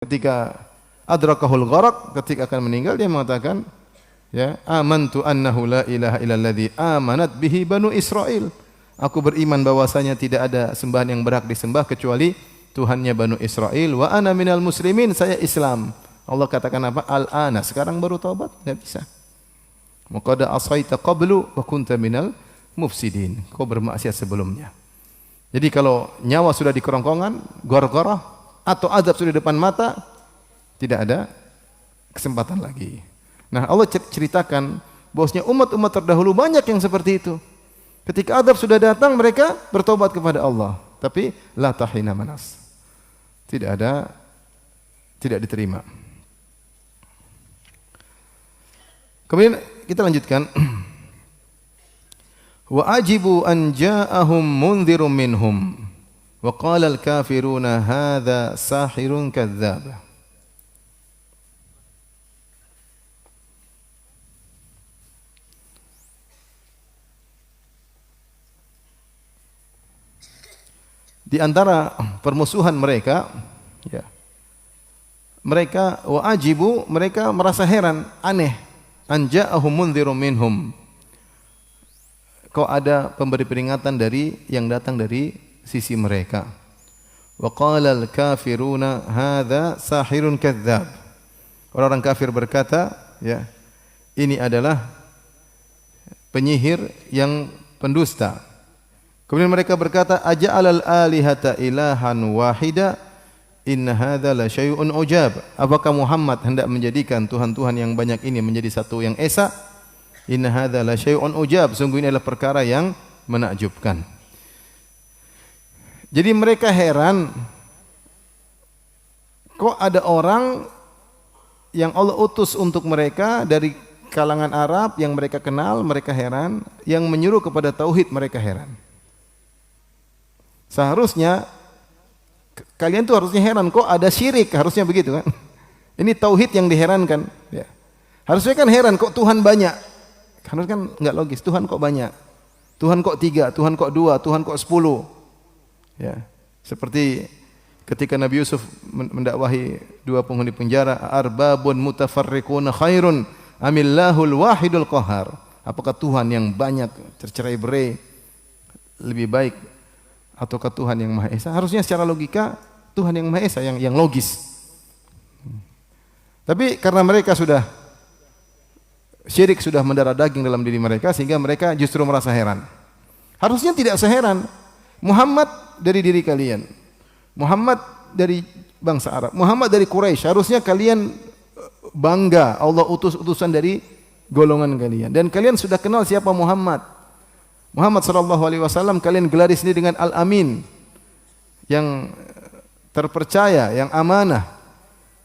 ketika adrakahul gharaq, ketika akan meninggal dia mengatakan, ya, amantu annahu la ilaha illalladzi amanat bihi banu Israil. Aku beriman bahwasanya tidak ada sembahan yang berhak disembah kecuali Tuhannya Banu Israil. Wa ana minal muslimin, saya Islam. Allah katakan apa? Al-ana, sekarang baru taubat? Tidak bisa. Maqad asaita qablu wa kunta minal mufsidin. Kau bermaksiat sebelumnya. Jadi kalau nyawa sudah di kerongkongan, gor-gorah, atau azab sudah di depan mata, tidak ada kesempatan lagi. Nah, Allah ceritakan bahwasanya umat-umat terdahulu banyak yang seperti itu. Ketika azab sudah datang, mereka bertobat kepada Allah. Tapi la tahina manas. Tidak diterima. Kemudian kita lanjutkan. Wa ajibu an ja'ahum mundhirum minhum wa qala al-kafiruna hadza sahirun kadzdzab. Di antara permusuhan mereka, ya, mereka wa ajibu, mereka merasa heran, aneh, an ja'ahum mundhirum minhum. Kok ada pemberi peringatan dari yang datang dari sisi mereka. Wa qala al-kafiruna hadza sahirun kadzdzab. Orang-orang kafir berkata, ya, ini adalah penyihir yang pendusta. Kemudian mereka berkata, aja'alal alihata ilahan wahida inna hadza la syai'un ujab. Apakah Muhammad hendak menjadikan tuhan-tuhan yang banyak ini menjadi satu yang esa? Inna hadza la syai'un ujab. Sungguh ini adalah perkara yang menakjubkan. Jadi mereka heran, kok ada orang yang Allah utus untuk mereka dari kalangan Arab yang mereka kenal, mereka heran, yang menyuruh kepada tauhid, mereka heran. Seharusnya kalian tuh harusnya heran, kok ada syirik, harusnya begitu kan? Ini tauhid yang diherankan, ya. Harusnya kan heran, kok Tuhan banyak? Karena kan enggak logis, Tuhan kok banyak? Tuhan kok 3, Tuhan kok 2, Tuhan kok 10? Ya. Seperti ketika Nabi Yusuf mendakwahi 2 penghuni penjara, arbabun mutafarriquna khairun amillahul wahidul qahar. Apakah Tuhan yang banyak tercerai-berai lebih baik ataukah Tuhan yang Maha Esa? Harusnya secara logika Tuhan yang Maha Esa yang logis. Tapi karena mereka sudah syirik, sudah mendarah daging dalam diri mereka, sehingga mereka justru merasa heran. Harusnya tidak seheran. Muhammad dari diri kalian, Muhammad dari bangsa Arab, Muhammad dari Quraisy. Harusnya kalian bangga Allah utus utusan dari golongan kalian, dan kalian sudah kenal siapa Muhammad. Muhammad sallallahu alaihi wasallam kalian gelari sendiri dengan Al-Amin, yang terpercaya, yang amanah.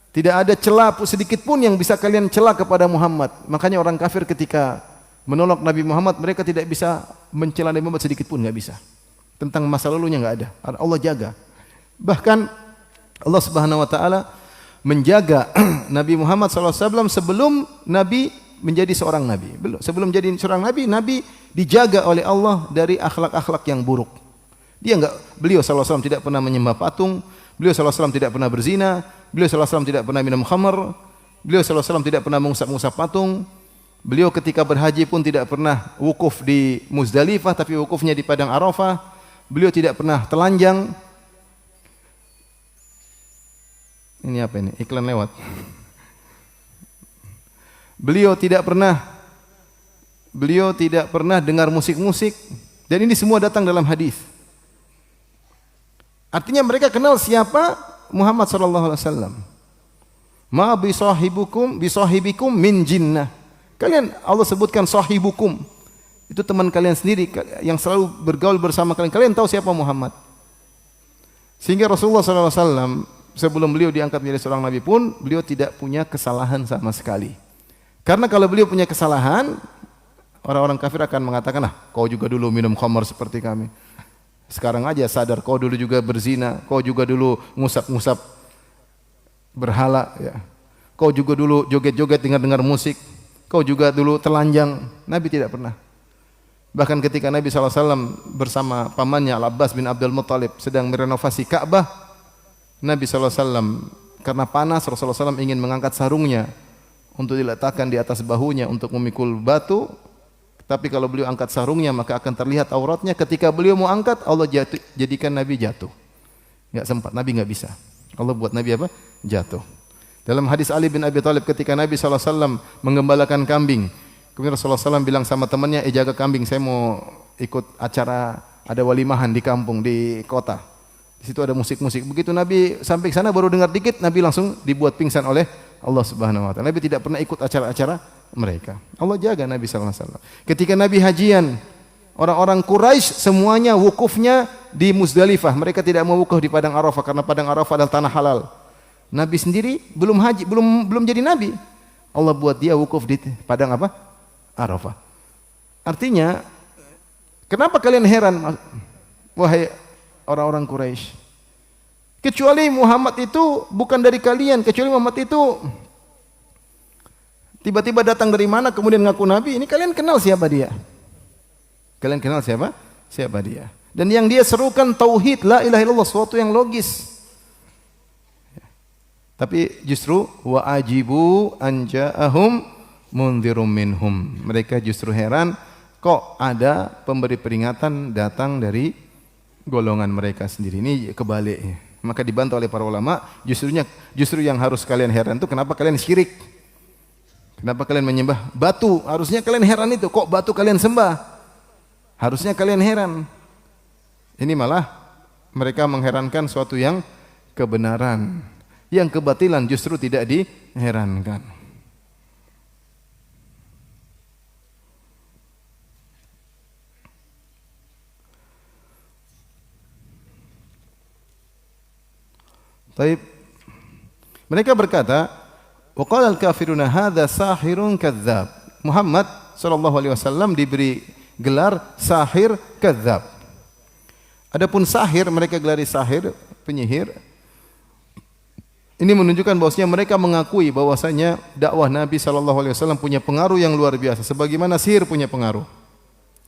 Tidak ada celah sedikit pun yang bisa kalian celah kepada Muhammad. Makanya orang kafir ketika menolak Nabi Muhammad, mereka tidak bisa mencela Nabi Muhammad sedikit pun, enggak bisa. Tentang masa lalunya enggak ada. Allah jaga. Bahkan Allah Subhanahu wa taala menjaga Nabi Muhammad sallallahu alaihi wasallam sebelum Nabi menjadi seorang nabi. Belum, sebelum jadi seorang nabi, Nabi dijaga oleh Allah dari akhlak-akhlak yang buruk. Beliau sallallahu alaihi wasallam tidak pernah menyembah patung, beliau sallallahu alaihi wasallam tidak pernah berzina, beliau sallallahu alaihi wasallam tidak pernah minum khamar, beliau sallallahu alaihi wasallam tidak pernah mengusap-ngusap patung. Beliau ketika berhaji pun tidak pernah wukuf di Muzdalifah, tapi wukufnya di padang Arafah. Beliau tidak pernah telanjang. Ini apa ini? Iklan lewat. Beliau tidak pernah dengar musik-musik, dan ini semua datang dalam hadis. Artinya mereka kenal siapa Muhammad sallallahu alaihi wasallam. Ma bi sahibikum min jinnah. Kalian, Allah sebutkan sahibukum. Itu teman kalian sendiri yang selalu bergaul bersama kalian. Kalian tahu siapa Muhammad. Sehingga Rasulullah sallallahu alaihi wasallam sebelum beliau diangkat menjadi seorang nabi pun, beliau tidak punya kesalahan sama sekali. Karena kalau beliau punya kesalahan, orang-orang kafir akan mengatakan, kau juga dulu minum khamar seperti kami. Sekarang aja sadar, kau dulu juga berzina, kau juga dulu ngusap-ngusap berhala, ya. Kau juga dulu joget-joget dengar-dengar musik, kau juga dulu telanjang. Nabi tidak pernah. Bahkan ketika Nabi SAW bersama pamannya Al-Abbas bin Abdul Muttalib sedang merenovasi Ka'bah, Nabi SAW karena panas Rasulullah SAW ingin mengangkat sarungnya untuk diletakkan di atas bahunya untuk memikul batu. Tapi kalau beliau angkat sarungnya maka akan terlihat auratnya. Ketika beliau mau angkat, Allah jadikan Nabi jatuh. Enggak sempat, Nabi enggak bisa. Allah buat Nabi apa? Jatuh. Dalam hadis Ali bin Abi Thalib ketika Nabi SAW menggembalakan kambing, kemudian Rasulullah SAW bilang sama temannya, jaga kambing, saya mau ikut acara, ada walimahan di kampung, di kota. Di situ ada musik-musik. Begitu Nabi sampai ke sana baru dengar dikit, Nabi langsung dibuat pingsan oleh Allah Subhanahu wa taala. Nabi tidak pernah ikut acara-acara mereka. Allah jaga Nabi sallallahu alaihi wasallam. Ketika Nabi hajian, orang-orang Quraisy semuanya wukufnya di Muzdalifah. Mereka tidak mau wukuf di padang Arafah karena padang Arafah adalah tanah halal. Nabi sendiri belum haji, belum jadi nabi. Allah buat dia wukuf di padang apa? Arafah. Artinya, kenapa kalian heran wahai orang-orang Quraisy? Kecuali Muhammad itu bukan dari kalian, kecuali Muhammad itu tiba-tiba datang dari mana kemudian ngaku nabi, ini kalian kenal siapa dia? Kalian kenal siapa? Siapa dia? Dan yang dia serukan tauhid, la ilaha illallah, sesuatu yang logis. Tapi justru wa ajibu an ja'ahum mundhirum minhum. Mereka justru heran kok ada pemberi peringatan datang dari golongan mereka sendiri. Ini kebaliknya. Maka dibantah oleh para ulama, justru yang harus kalian heran itu kenapa kalian syirik? Kenapa kalian menyembah batu? Harusnya kalian heran itu, kok batu kalian sembah? Harusnya kalian heran. Ini malah mereka mengherankan suatu yang kebenaran. Yang kebatilan justru tidak diherankan. Taib. Mereka berkata, wa qala al-kafiruna hadza sahirun kadzdzab. Muhammad sallallahu alaihi wasallam diberi gelar sahir kadzdzab. Adapun sahir, mereka gelari sahir, penyihir. Ini menunjukkan bahwasanya mereka mengakui bahwasanya dakwah Nabi sallallahu alaihi wasallam punya pengaruh yang luar biasa sebagaimana sihir punya pengaruh.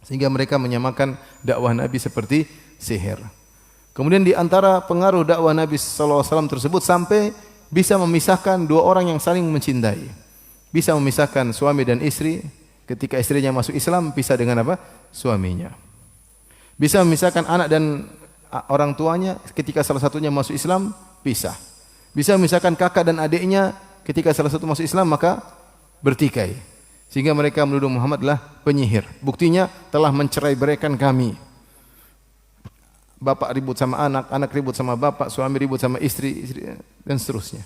Sehingga mereka menyamakan dakwah Nabi seperti sihir. Kemudian di antara pengaruh dakwah Nabi sallallahu alaihi wasallam tersebut sampai bisa memisahkan dua orang yang saling mencintai. Bisa memisahkan suami dan istri, ketika istrinya masuk Islam pisah dengan apa? Suaminya. Bisa memisahkan anak dan orang tuanya ketika salah satunya masuk Islam pisah. Bisa memisahkan kakak dan adiknya ketika salah satu masuk Islam maka bertikai. Sehingga mereka menuduh Muhammad adalah penyihir. Buktinya telah mencerai-beraikan kami. Bapak ribut sama anak, anak ribut sama bapak, suami ribut sama istri, dan seterusnya.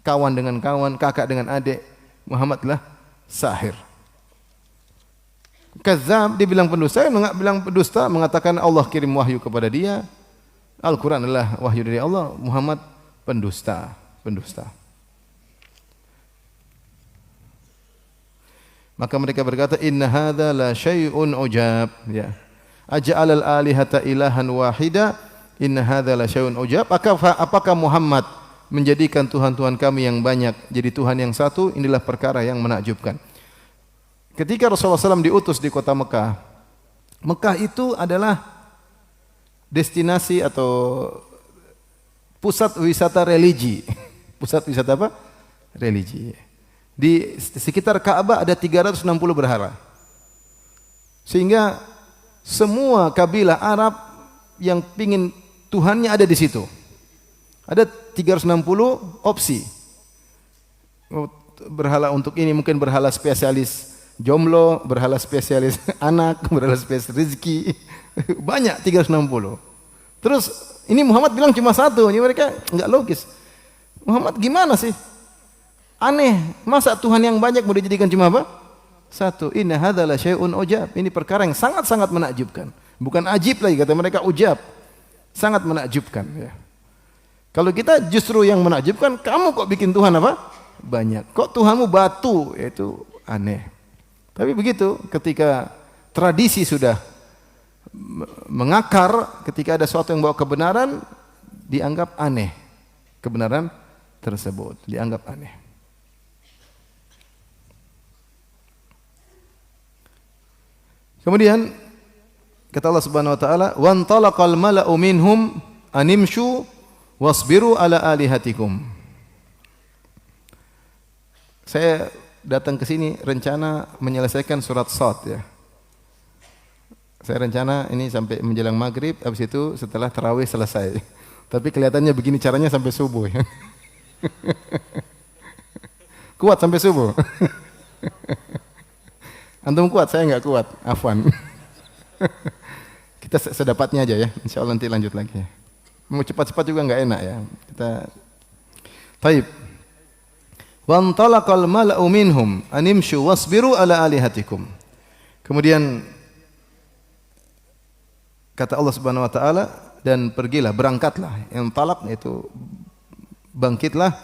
Kawan dengan kawan, kakak dengan adik. Muhammad adalah sahir. Kadzdzab dibilang pendusta, bilang pendusta mengatakan Allah kirim wahyu kepada dia. Al-Quran adalah wahyu dari Allah. Muhammad pendusta. Maka mereka berkata, inna hadza la syai'un ujab. Ya. Aja'al al-alihata ilahan wahida, inna hadza la syai'un ujab. Apakah Muhammad menjadikan Tuhan-Tuhan kami yang banyak jadi Tuhan yang satu? Inilah perkara yang menakjubkan. Ketika Rasulullah SAW diutus di kota Mekah, Mekah itu adalah destinasi atau pusat wisata religi. Pusat wisata apa? Religi. Di sekitar Ka'bah ada 360 berhala. Sehingga semua kabilah Arab yang pingin Tuhannya ada di situ. Ada 360 opsi. Berhala untuk ini mungkin berhala spesialis jomblo, berhala spesialis anak, berhala spesialis rezeki. Banyak 360. Terus ini Muhammad bilang cuma satu, ini mereka enggak logis. Muhammad gimana sih? Aneh, masa Tuhan yang banyak mau dijadikan cuma apa? Satu. Inna hadza la syai'un ujab. Ini perkara yang sangat-sangat menakjubkan. Bukan ajib lagi kata mereka, ujab. Sangat menakjubkan ya. Kalau kita justru yang menakjubkan, kamu kok bikin Tuhan apa? Banyak. Kok Tuhanmu batu? Itu aneh. Tapi begitu ketika tradisi sudah mengakar, ketika ada sesuatu yang bawa kebenaran, dianggap aneh. Kebenaran tersebut dianggap aneh. Kemudian kata Allah Subhanahu wa taala, "Wan talaqal mala'u minhum animshu wasbiru ala alihatikum." Saya datang ke sini rencana menyelesaikan surat Shad ya. Saya rencana ini sampai menjelang maghrib, habis itu setelah tarawih selesai. Tapi kelihatannya begini caranya sampai subuh ya. Kuat sampai subuh. Antum kuat, saya enggak kuat. Afwan. Kita sedapatnya aja ya. Insyaallah nanti lanjut lagi. Mau cepat-cepat juga enggak enak ya. Kita Taib. Wa antalaqal mala'u minhum animshu wasbiru ala alihatikum. Kemudian kata Allah Subhanahu wa taala, dan pergilah, berangkatlah. Yang talak yaitu bangkitlah,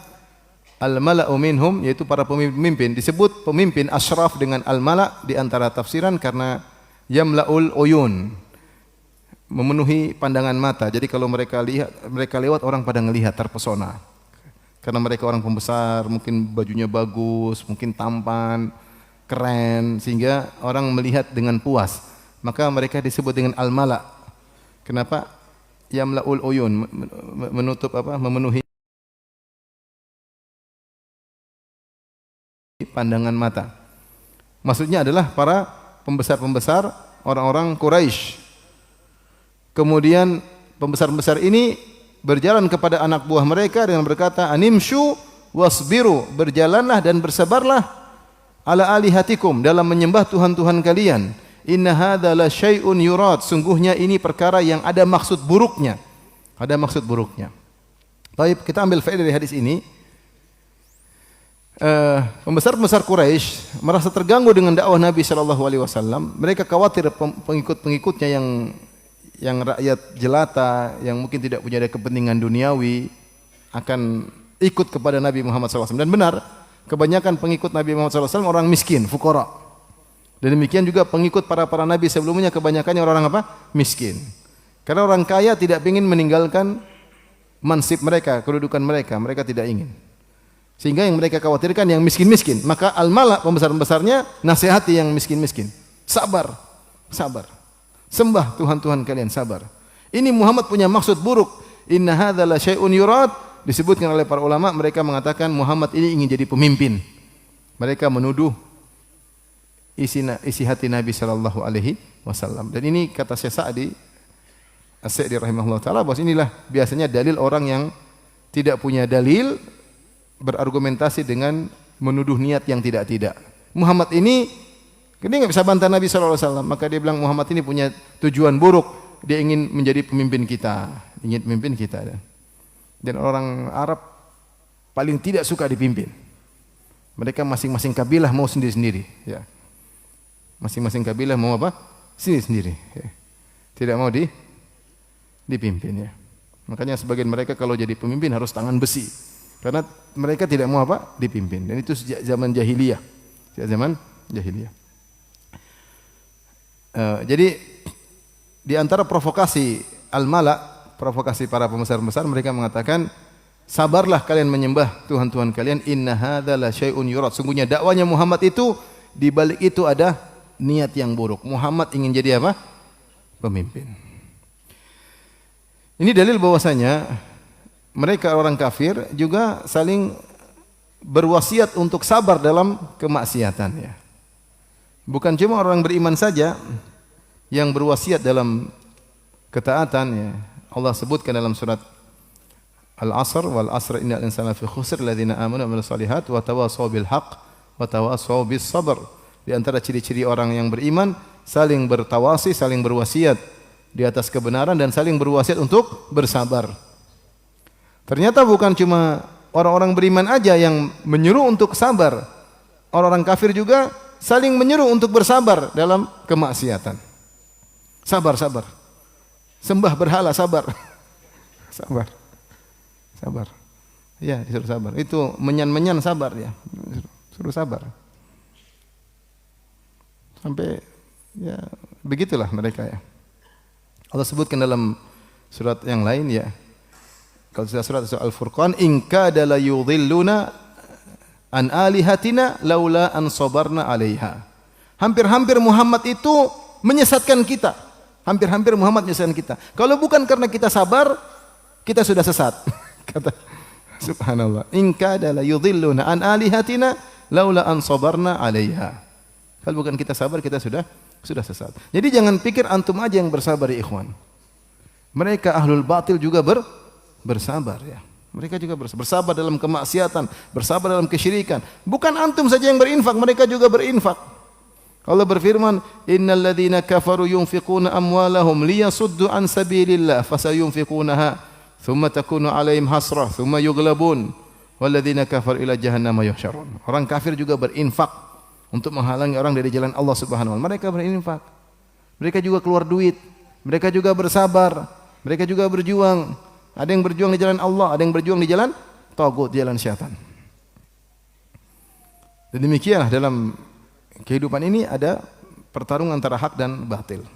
al-mala'u minhum yaitu para pemimpin. Disebut pemimpin asyraf dengan al-mala' di antara tafsiran karena yamla'ul uyun, memenuhi pandangan mata. Jadi kalau mereka lewat orang pada ngelihat, terpesona. Karena mereka orang pembesar, mungkin bajunya bagus, mungkin tampan, keren, sehingga orang melihat dengan puas. Maka mereka disebut dengan al-mala'. Kenapa? Yamla'ul uyun, menutup apa? Memenuhi pandangan mata. Maksudnya adalah para pembesar-pembesar orang-orang Quraisy. Kemudian pembesar-pembesar ini berjalan kepada anak buah mereka dengan berkata, animshu wasbiru, berjalanlah dan bersabarlah ala alihatikum, dalam menyembah Tuhan-Tuhan kalian. Inna hadza la syai'un yurad, sungguhnya ini perkara yang ada maksud buruknya. Ada maksud buruknya. Baik, kita ambil faedah dari hadis ini. Pembesar-pembesar Quraisy merasa terganggu dengan dakwah Nabi sallallahu alaihi wasallam. Mereka khawatir pengikut-pengikutnya yang rakyat jelata, yang mungkin tidak punya kepentingan duniawi akan ikut kepada Nabi Muhammad SAW. Dan benar, kebanyakan pengikut Nabi Muhammad SAW orang miskin, fuqara. Dan demikian juga pengikut para Nabi sebelumnya kebanyakannya orang apa? Miskin. Karena orang kaya tidak ingin meninggalkan mansib mereka, kedudukan mereka. Mereka tidak ingin. Sehingga yang mereka khawatirkan yang miskin-miskin. Maka al-mala, pembesar-pembesarnya, nasihati yang miskin-miskin. Sabar, sabar. Sembah Tuhan-Tuhan kalian, sabar. Ini Muhammad punya maksud buruk. Inna hadza la syai'un yurad. Disebutkan oleh para ulama, mereka mengatakan Muhammad ini ingin jadi pemimpin. Mereka menuduh isi hati Nabi sallallahu alaihi wasallam. Dan ini kata Syekh Sa'di As-Sa'di rahimahullah taala, bahwa inilah biasanya dalil orang yang tidak punya dalil berargumentasi dengan menuduh niat yang tidak-tidak. Muhammad ini nggak bisa bantah Nabi sallallahu alaihi wasallam, maka dia bilang Muhammad ini punya tujuan buruk, dia ingin menjadi pemimpin kita, ingin memimpin kita. Dan orang Arab paling tidak suka dipimpin. Mereka masing-masing kabilah mau sendiri-sendiri, ya. Masing-masing kabilah mau apa? Sendiri-sendiri, ya. Tidak mau dipimpin, ya. Makanya sebagian mereka kalau jadi pemimpin harus tangan besi. Karena mereka tidak mau apa? Dipimpin. Dan itu sejak zaman jahiliyah. Sejak zaman jahiliyah. Jadi di antara provokasi al-mala, provokasi para pembesar-pembesar, mereka mengatakan, sabarlah kalian menyembah Tuhan-Tuhan kalian, inna hadza la syai'un yurad. Sungguhnya dakwanya Muhammad itu, di balik itu ada niat yang buruk. Muhammad ingin jadi apa? Pemimpin. Ini dalil bahwasanya mereka orang kafir juga saling berwasiat untuk sabar dalam kemaksiatan, ya. Bukan cuma orang beriman saja yang berwasiat dalam ketaatan, ya. Allah sebutkan dalam surat Al-Asr, wal 'asr innal insana fi khusr alladziina aamanu wa 'amilus shalihaat wa tawassaw bil haqq wa tawassaw bis sabr. Di antara ciri-ciri orang yang beriman, saling bertawasi, saling berwasiat di atas kebenaran dan saling berwasiat untuk bersabar. Ternyata bukan cuma orang-orang beriman aja yang menyuruh untuk sabar. Orang-orang kafir juga saling menyuruh untuk bersabar dalam kemaksiatan. Sabar, sabar. Sembah berhala, sabar. Sabar. Sabar. Ya, disuruh sabar. Itu menyan-menyan sabar, ya. Suruh sabar. Sampai ya begitulah mereka, ya. Allah sebutkan dalam surat yang lain, ya. Kalau surat Al-Furqan, in kada la yudhilluna an alihatina laula an sabarna 'alaiha. Hampir-hampir Muhammad itu menyesatkan kita. Hampir-hampir Muhammad menyesatkan kita. Kalau bukan karena kita sabar, kita sudah sesat. Kata subhanallah. In kada la yudhilluna an alihatina laula an sabarna 'alaiha. Kalau bukan kita sabar, kita sudah sesat. Jadi jangan pikir antum aja yang bersabar ya ikhwan. Mereka ahlul batil juga bersabar ya. Mereka juga bersabar dalam kemaksiatan, bersabar dalam kesyirikan. Bukan antum saja yang berinfak, mereka juga berinfak. Allah berfirman, "Innal ladzina kafaru yunfiquna amwalahum liyasuddu an sabilillah fasayunfiqunaha thumma takunu 'alaihim hasrah thumma yughlabun wal ladzina kafaru ila jahannama yuhsyarun." Orang kafir juga berinfak untuk menghalangi orang dari jalan Allah Subhanahu wa taala. Mereka berinfak. Mereka juga keluar duit. Mereka juga bersabar. Mereka juga berjuang. Ada yang berjuang di jalan Allah, ada yang berjuang di jalan tagut, jalan syaitan. Dan demikianlah dalam kehidupan ini ada pertarungan antara hak dan batil.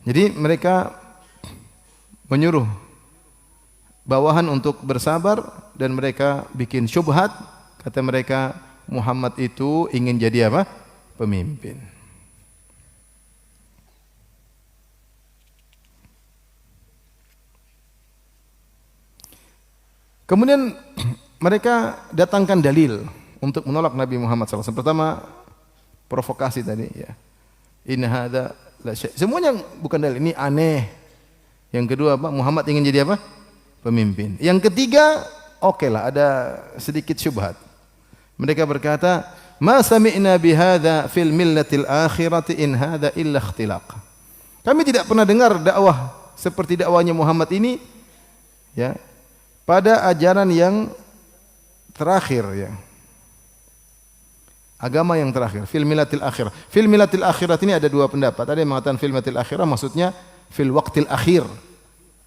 Jadi mereka menyuruh bawahan untuk bersabar dan mereka bikin syubhat. Kata mereka, Muhammad itu ingin jadi apa? Pemimpin. Kemudian mereka datangkan dalil untuk menolak Nabi Muhammad SAW. Pertama, provokasi tadi ya. In hadza la syai'. Semuanya bukan dalil, ini aneh. Yang kedua apa? Muhammad ingin jadi apa? Pemimpin. Yang ketiga, oke lah, ada sedikit syubhat. Mereka berkata, "Ma sami'na bihadza fil millatil akhirati in hadza illa ikhtilaq." Kami tidak pernah dengar dakwah seperti dakwahnya Muhammad ini ya, pada ajaran yang terakhir ya. Agama yang terakhir, fil millatil akhirah. Fil millatil akhirat ini ada dua pendapat. Ada yang mengatakan fil millatil akhirah maksudnya fil waqtil akhir.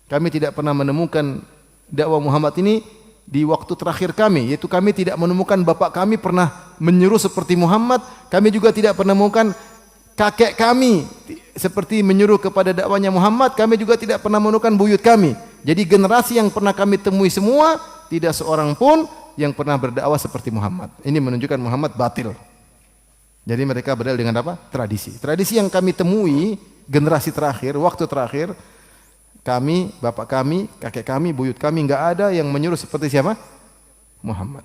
Kami tidak pernah menemukan dakwah Muhammad ini di waktu terakhir kami, yaitu kami tidak menemukan bapak kami pernah menyuruh seperti Muhammad, kami juga tidak pernah menemukan kakek kami seperti menyuruh kepada dakwahnya Muhammad, kami juga tidak pernah menemukan buyut kami. Jadi generasi yang pernah kami temui semua, tidak seorang pun yang pernah berdakwah seperti Muhammad. Ini menunjukkan Muhammad batil. Jadi mereka berdalil dengan apa? Tradisi. Tradisi yang kami temui generasi terakhir, waktu terakhir, kami, bapak kami, kakek kami, buyut kami enggak ada yang menyuruh seperti siapa? Muhammad.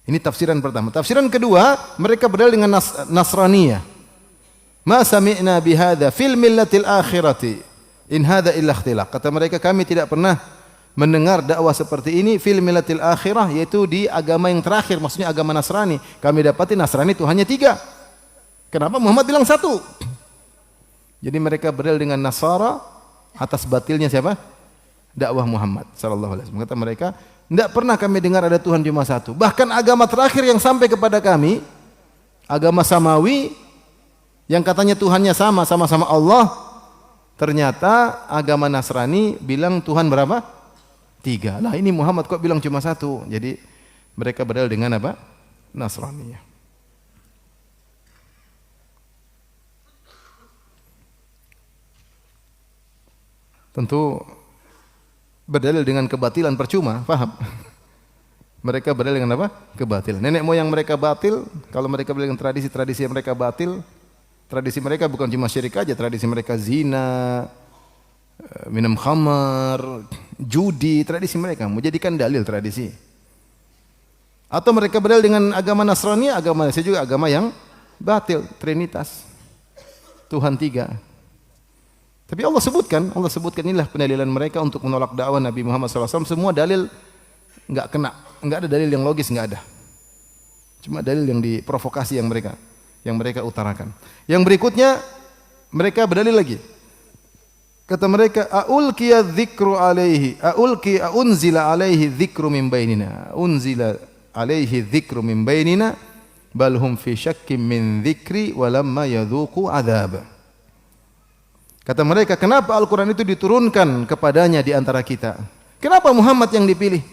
Ini tafsiran pertama. Tafsiran kedua, mereka berdalil dengan Nasraniyah. Ma sami'na bihadza fil millatil akhirati in hadza illa ikhtilaq. Kata mereka, kami tidak pernah mendengar dakwah seperti ini fil millatil akhirah, yaitu di agama yang terakhir, maksudnya agama Nasrani. Kami dapati Nasrani itu hanya 3. Kenapa Muhammad bilang 1? Jadi mereka berdalil dengan Nasara atas batilnya siapa? Dakwah Muhammad sallallahu alaihi wasallam. Kata mereka, tidak pernah kami dengar ada Tuhan cuma 1. Bahkan agama terakhir yang sampai kepada kami, agama Samawi yang katanya Tuhannya sama-sama Allah, ternyata agama Nasrani bilang Tuhan berapa? 3. Lah ini Muhammad kok bilang cuma 1. Jadi mereka berdalil dengan apa? Nasraniyah. Tentu berdalil dengan kebatilan percuma, paham? Mereka berdalil dengan apa? Kebatilan. Nenek moyang mereka batil, kalau mereka berdalil dengan tradisi-tradisi yang mereka batil, tradisi mereka bukan cuma syirik aja, tradisi mereka zina, minum khamar, judi, tradisi mereka menjadikan dalil tradisi. Atau mereka berdalil dengan agama Nasrani, agama saya juga agama yang batil, Trinitas. Tuhan 3. Tapi Allah sebutkan inilah pendalilan mereka untuk menolak dakwah Nabi Muhammad SAW. Semua dalil enggak kena, enggak ada dalil yang logis, enggak ada. Cuma dalil yang diprovokasi yang mereka utarakan. Yang berikutnya mereka berdalil lagi. Kata mereka, aulqiya dzikru alaihi, unzila alaihi dzikru min bainina. Unzila alaihi dzikru min bainina bal hum fi syakkim min dzikri wa lamma yadzuqu adzab. Kata mereka, kenapa Al-Quran itu diturunkan kepadanya di antara kita? Kenapa Muhammad yang dipilih?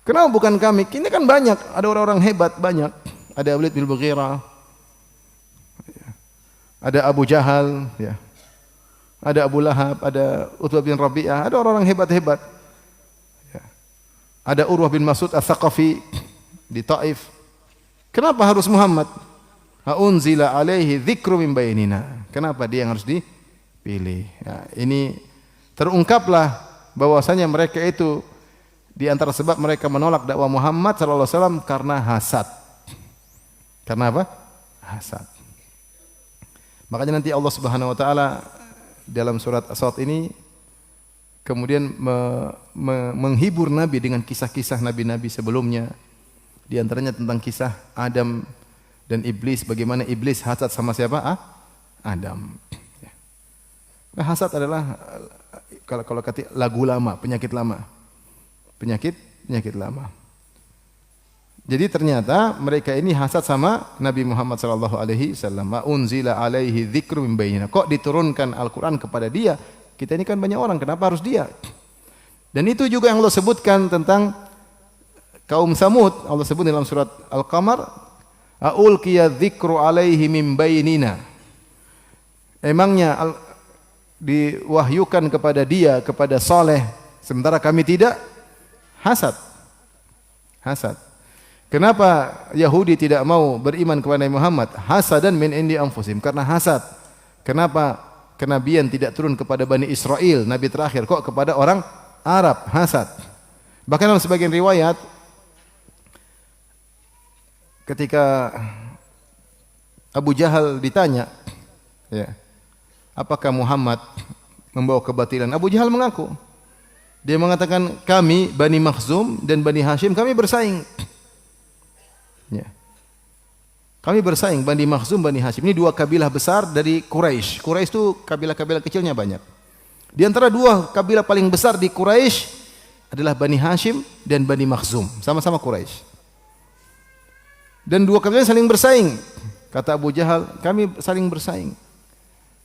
Kenapa bukan kami? Ini kan banyak, ada orang-orang hebat, banyak. Ada Walid bin Mughirah, ada Abu Jahal, ya. Ada Abu Lahab, ada Utbah bin Rabi'ah, ada orang-orang hebat-hebat. Ya. Ada Urwah bin Mas'ud Ats-Tsaqafi di Taif. Kenapa harus Muhammad? Unzila alaihi dzikru min bainina. Kenapa dia yang harus dipilih? Ya, ini terungkaplah bahwasanya mereka itu Di antara sebab mereka menolak dakwah Muhammad sallallahu alaihi wasallam karena hasad. Karena apa? Hasad. Makanya nanti Allah Subhanahu wa taala dalam surat As-Sadd ini kemudian menghibur Nabi dengan kisah-kisah nabi-nabi sebelumnya. Di antaranya tentang kisah Adam dan Iblis, bagaimana Iblis hasad sama siapa? Adam. Nah, hasad adalah kalau kata lagu lama, penyakit lama. Penyakit lama. Jadi ternyata mereka ini hasad sama Nabi Muhammad sallallahu alaihi wasallam. Ma unzila alaihi dzikru min bainina. Kok diturunkan Al-Qur'an kepada dia? Kita ini kan banyak orang, kenapa harus dia? Dan itu juga yang Allah sebutkan tentang kaum Samud. Allah sebut dalam surat Al-Qamar, "Aulqiya dzikru alaihi min bainina." Emangnya diwahyukan kepada dia, kepada Saleh, sementara kami tidak? Hasad. Kenapa Yahudi tidak mau beriman kepada Nabi Muhammad? Hasadan min indi anfusihim, karena hasad. Kenapa kenabian tidak turun kepada Bani Israel, nabi terakhir, kok kepada orang Arab? Hasad. Bahkan dalam sebagian riwayat ketika Abu Jahal ditanya, ya, apakah Muhammad membawa kebatilan? Abu Jahal mengaku. Dia mengatakan, kami Bani Makhzum dan Bani Hashim, kami bersaing. Ya. Kami bersaing, Bani Makhzum, Bani Hashim. Ini dua kabilah besar dari Quraisy. Quraisy itu kabilah-kabilah kecilnya banyak. Di antara dua kabilah paling besar di Quraisy adalah Bani Hashim dan Bani Makhzum. Sama-sama Quraisy. Dan dua kabilah saling bersaing. Kata Abu Jahal, kami saling bersaing.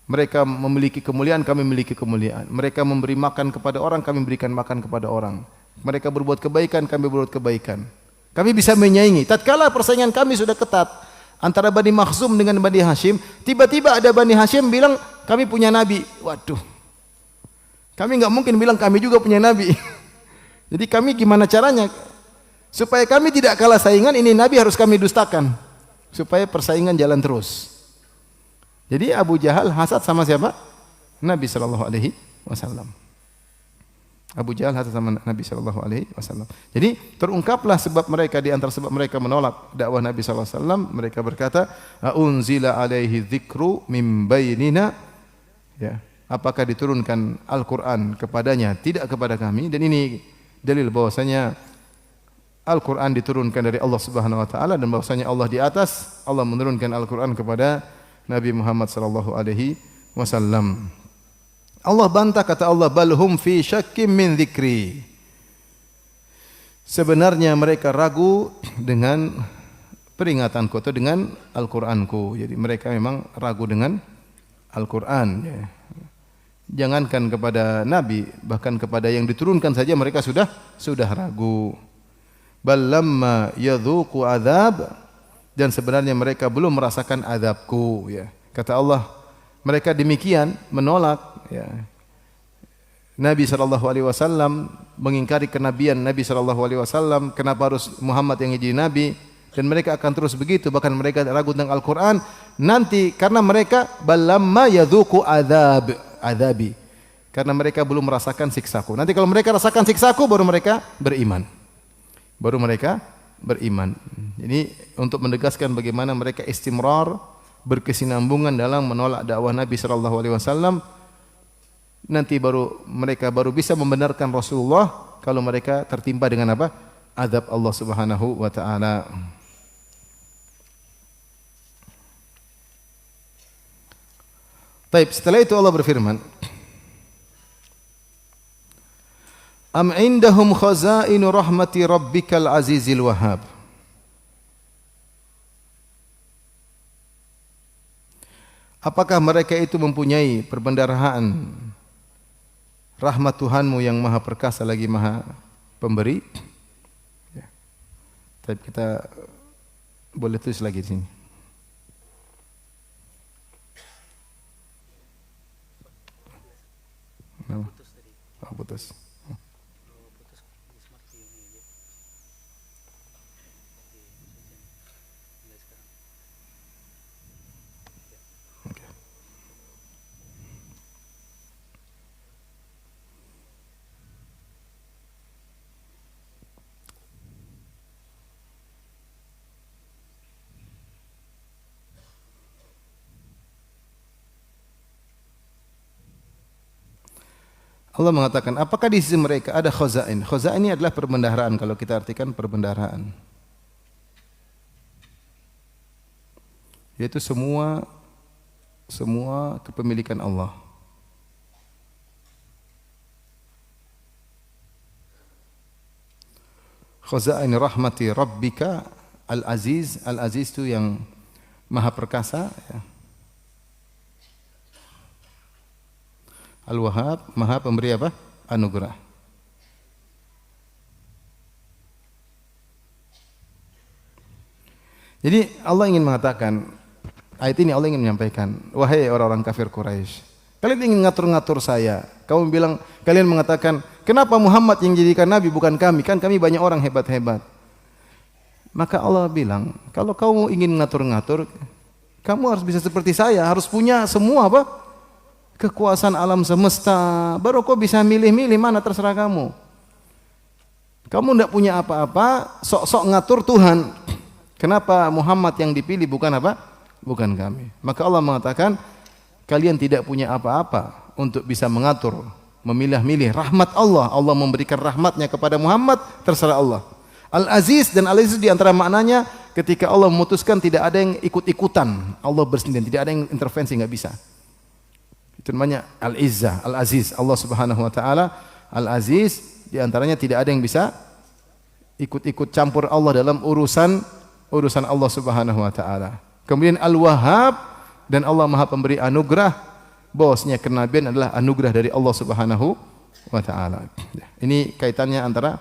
Mereka memiliki kemuliaan, kami memiliki kemuliaan. Mereka memberi makan kepada orang, kami berikan makan kepada orang. Mereka berbuat kebaikan, kami berbuat kebaikan. Kami bisa menyaingi. Tatkala persaingan kami sudah ketat antara Bani Makhzum dengan Bani Hashim, tiba-tiba ada Bani Hashim bilang, kami punya nabi. Waduh. Kami enggak mungkin bilang kami juga punya nabi. Jadi kami gimana caranya? Supaya kami tidak kalah saingan, ini nabi harus kami dustakan. Supaya persaingan jalan terus. Jadi Abu Jahal hasad sama siapa? Nabi sallallahu alaihi wasallam. Abu Jahal hasad sama Nabi sallallahu alaihi wasallam. Jadi terungkaplah sebab mereka, di antara sebab mereka menolak dakwah Nabi sallallahu alaihi wasallam, mereka berkata, "Unzila alaihi dzikru min bainina." Ya, apakah diturunkan Al-Qur'an kepadanya? Tidak kepada kami. Dan ini dalil bahwasanya Al-Qur'an diturunkan dari Allah Subhanahu wa taala, dan bahwasanya Allah di atas. Allah menurunkan Al-Qur'an kepada Nabi Muhammad sallallahu alaihi wasallam. Allah bantah, kata Allah, balhum fi syakkim min dzikri. Sebenarnya mereka ragu dengan peringatanku atau dengan Al-Qur'anku. Jadi mereka memang ragu dengan Al-Qur'an, ya. Jangankan kepada nabi, bahkan kepada yang diturunkan saja mereka sudah ragu. Bal lamma yadzuqu adzab, dan sebenarnya mereka belum merasakan azabku, ya. Kata Allah, mereka demikian menolak, ya, Nabi sallallahu alaihi wasallam, mengingkari kenabian Nabi sallallahu alaihi wasallam. Kenapa harus Muhammad yang jadi nabi? Dan mereka akan terus begitu, bahkan mereka ragu tentang Al-Qur'an nanti karena mereka balamma yadzuqu azabi. Karena mereka belum merasakan siksaku. Nanti kalau mereka rasakan siksaku baru mereka beriman. Ini untuk menegaskan bagaimana mereka istimrar, berkesinambungan dalam menolak dakwah Nabi sallallahu alaihi wasallam. Nanti mereka baru bisa membenarkan Rasulullah kalau mereka tertimpa dengan apa? Azab Allah Subhanahu wa taala. Baik, setelah itu Allah berfirman, Am indahum khazainu rahmati rabbikal azizil wahhab. Apakah mereka itu mempunyai perbendaharaan rahmat Tuhanmu yang maha perkasa lagi maha pemberi? Ya. Tapi kita boleh tulis lagi di sini. Putus. Allah mengatakan, apakah di sisi mereka ada khazain? Khazain ini adalah perbendaharaan, kalau kita artikan perbendaharaan. Yaitu semua kepemilikan Allah. Khazain rahmati rabbika al-aziz. Al-aziz itu yang maha perkasa, ya. Al-Wahhab, maha pemberi apa? Anugerah. Jadi Allah ingin mengatakan, ayat ini Allah ingin menyampaikan, wahai orang-orang kafir Quraisy, kalian ingin ngatur-ngatur saya. Kalian mengatakan, kenapa Muhammad yang jadikan nabi bukan kami? Kan kami banyak orang hebat-hebat. Maka Allah bilang, kalau kamu ingin ngatur-ngatur, kamu harus bisa seperti saya, harus punya semua apa? Kekuasaan alam semesta. Baru kau bisa milih-milih mana, terserah kamu. Kamu tidak punya apa-apa, sok-sok ngatur Tuhan. Kenapa Muhammad yang dipilih bukan apa? Bukan kami. Maka Allah mengatakan, kalian tidak punya apa-apa untuk bisa mengatur, memilih-milih rahmat Allah. Allah memberikan rahmatnya kepada Muhammad, terserah Allah. Al-Aziz dan Al-Aziz di antara maknanya, ketika Allah memutuskan tidak ada yang ikut-ikutan. Allah bersendirian, tidak ada yang intervensi, enggak bisa. Itu namanya Al-Izzah, Al-Aziz. Allah Subhanahu wa taala Al-Aziz, di antaranya tidak ada yang bisa ikut-ikut campur Allah dalam urusan Allah Subhanahu wa taala. Kemudian Al-Wahhab, dan Allah Maha pemberi anugerah. Bahwasanya kenabian adalah anugerah dari Allah Subhanahu wa taala. Ini kaitannya antara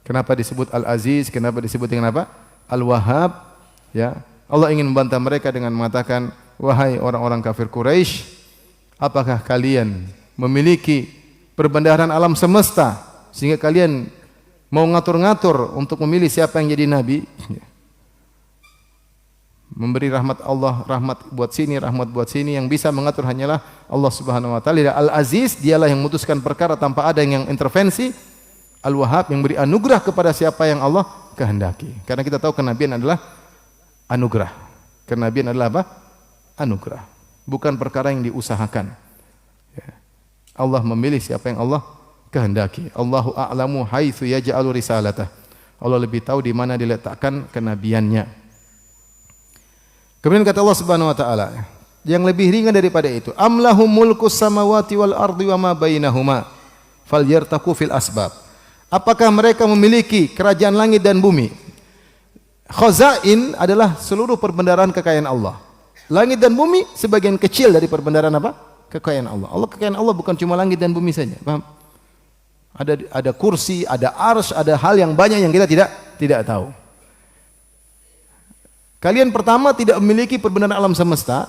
kenapa disebut Al-Aziz, kenapa disebut dengan apa? Al-Wahhab, ya. Allah ingin membantah mereka dengan mengatakan, wahai orang-orang kafir Quraisy, apakah kalian memiliki perbendaharaan alam semesta sehingga kalian mau ngatur-ngatur untuk memilih siapa yang jadi nabi? Memberi rahmat Allah, rahmat buat sini, rahmat buat sini, yang bisa mengatur hanyalah Allah Subhanahu wa taala. Al-Aziz, dialah yang memutuskan perkara tanpa ada yang intervensi. Al-Wahhab, yang beri anugerah kepada siapa yang Allah kehendaki. Karena kita tahu kenabian adalah anugerah. Kenabian adalah apa? Anugerah. Bukan perkara yang diusahakan. Ya. Allah memilih siapa yang Allah kehendaki. Allahu a'lamu haitsu yaj'alu risalatah. Allah lebih tahu di mana diletakkan kenabiannya. Kemudian kata Allah Subhanahu wa taala, yang lebih ringan daripada itu, amlahum mulkus samawati wal ardi wa ma bainahuma falyartaqu fil asbab. Apakah mereka memiliki kerajaan langit dan bumi? Khazain adalah seluruh perbendaharaan kekayaan Allah. Langit dan bumi sebagian kecil dari perbendaharaan apa? Kekayaan Allah. Kekayaan Allah bukan cuma langit dan bumi saja, paham? Ada kursi, ada arsy, ada hal yang banyak yang kita tidak tahu. Kalian pertama tidak memiliki perbendaharaan alam semesta.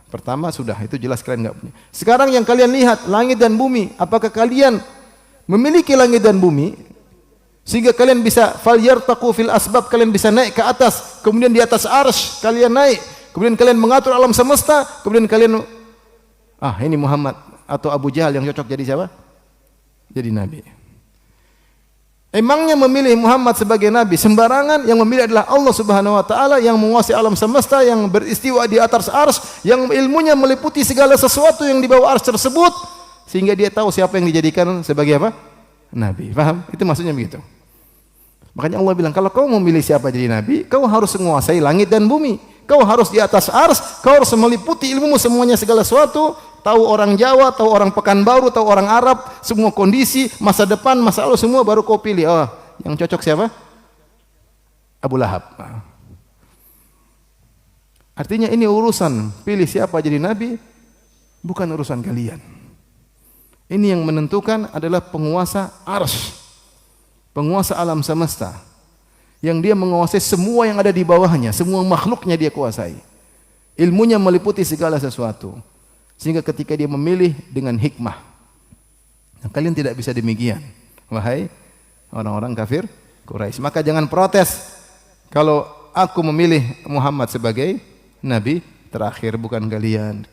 Pertama sudah, itu jelas kalian enggak punya. Sekarang yang kalian lihat langit dan bumi, apakah kalian memiliki langit dan bumi sehingga kalian bisa falyartaqu fil asbab, kalian bisa naik ke atas, kemudian di atas arsy kalian naik, kemudian kalian mengatur alam semesta, kemudian kalian ini Muhammad atau Abu Jahal yang cocok jadi siapa? Jadi nabi. Emangnya memilih Muhammad sebagai nabi sembarangan? Yang memilih adalah Allah Subhanahu wa taala yang menguasai alam semesta, yang beristiwa di atas arsy, yang ilmunya meliputi segala sesuatu yang di bawah arsy tersebut, sehingga dia tahu siapa yang dijadikan sebagai apa? Nabi. Paham? Itu maksudnya begitu. Makanya Allah bilang, kalau kau memilih siapa jadi nabi, kau harus menguasai langit dan bumi. Kau harus di atas arsy, kau harus meliputi ilmumu semuanya segala sesuatu, tahu orang Jawa, tahu orang Pekanbaru, tahu orang Arab, semua kondisi, masa depan, masa lalu semua, baru kau pilih. Oh, yang cocok siapa? Abu Lahab. Artinya ini urusan pilih siapa jadi nabi, bukan urusan kalian. Ini yang menentukan adalah penguasa arsy, penguasa alam semesta, yang dia menguasai semua yang ada di bawahnya, semua makhluknya dia kuasai. Ilmunya meliputi segala sesuatu. Sehingga ketika dia memilih dengan hikmah. Nah, kalian tidak bisa demikian, wahai orang-orang kafir Quraisy. Maka jangan protes kalau aku memilih Muhammad sebagai nabi terakhir, bukan kalian.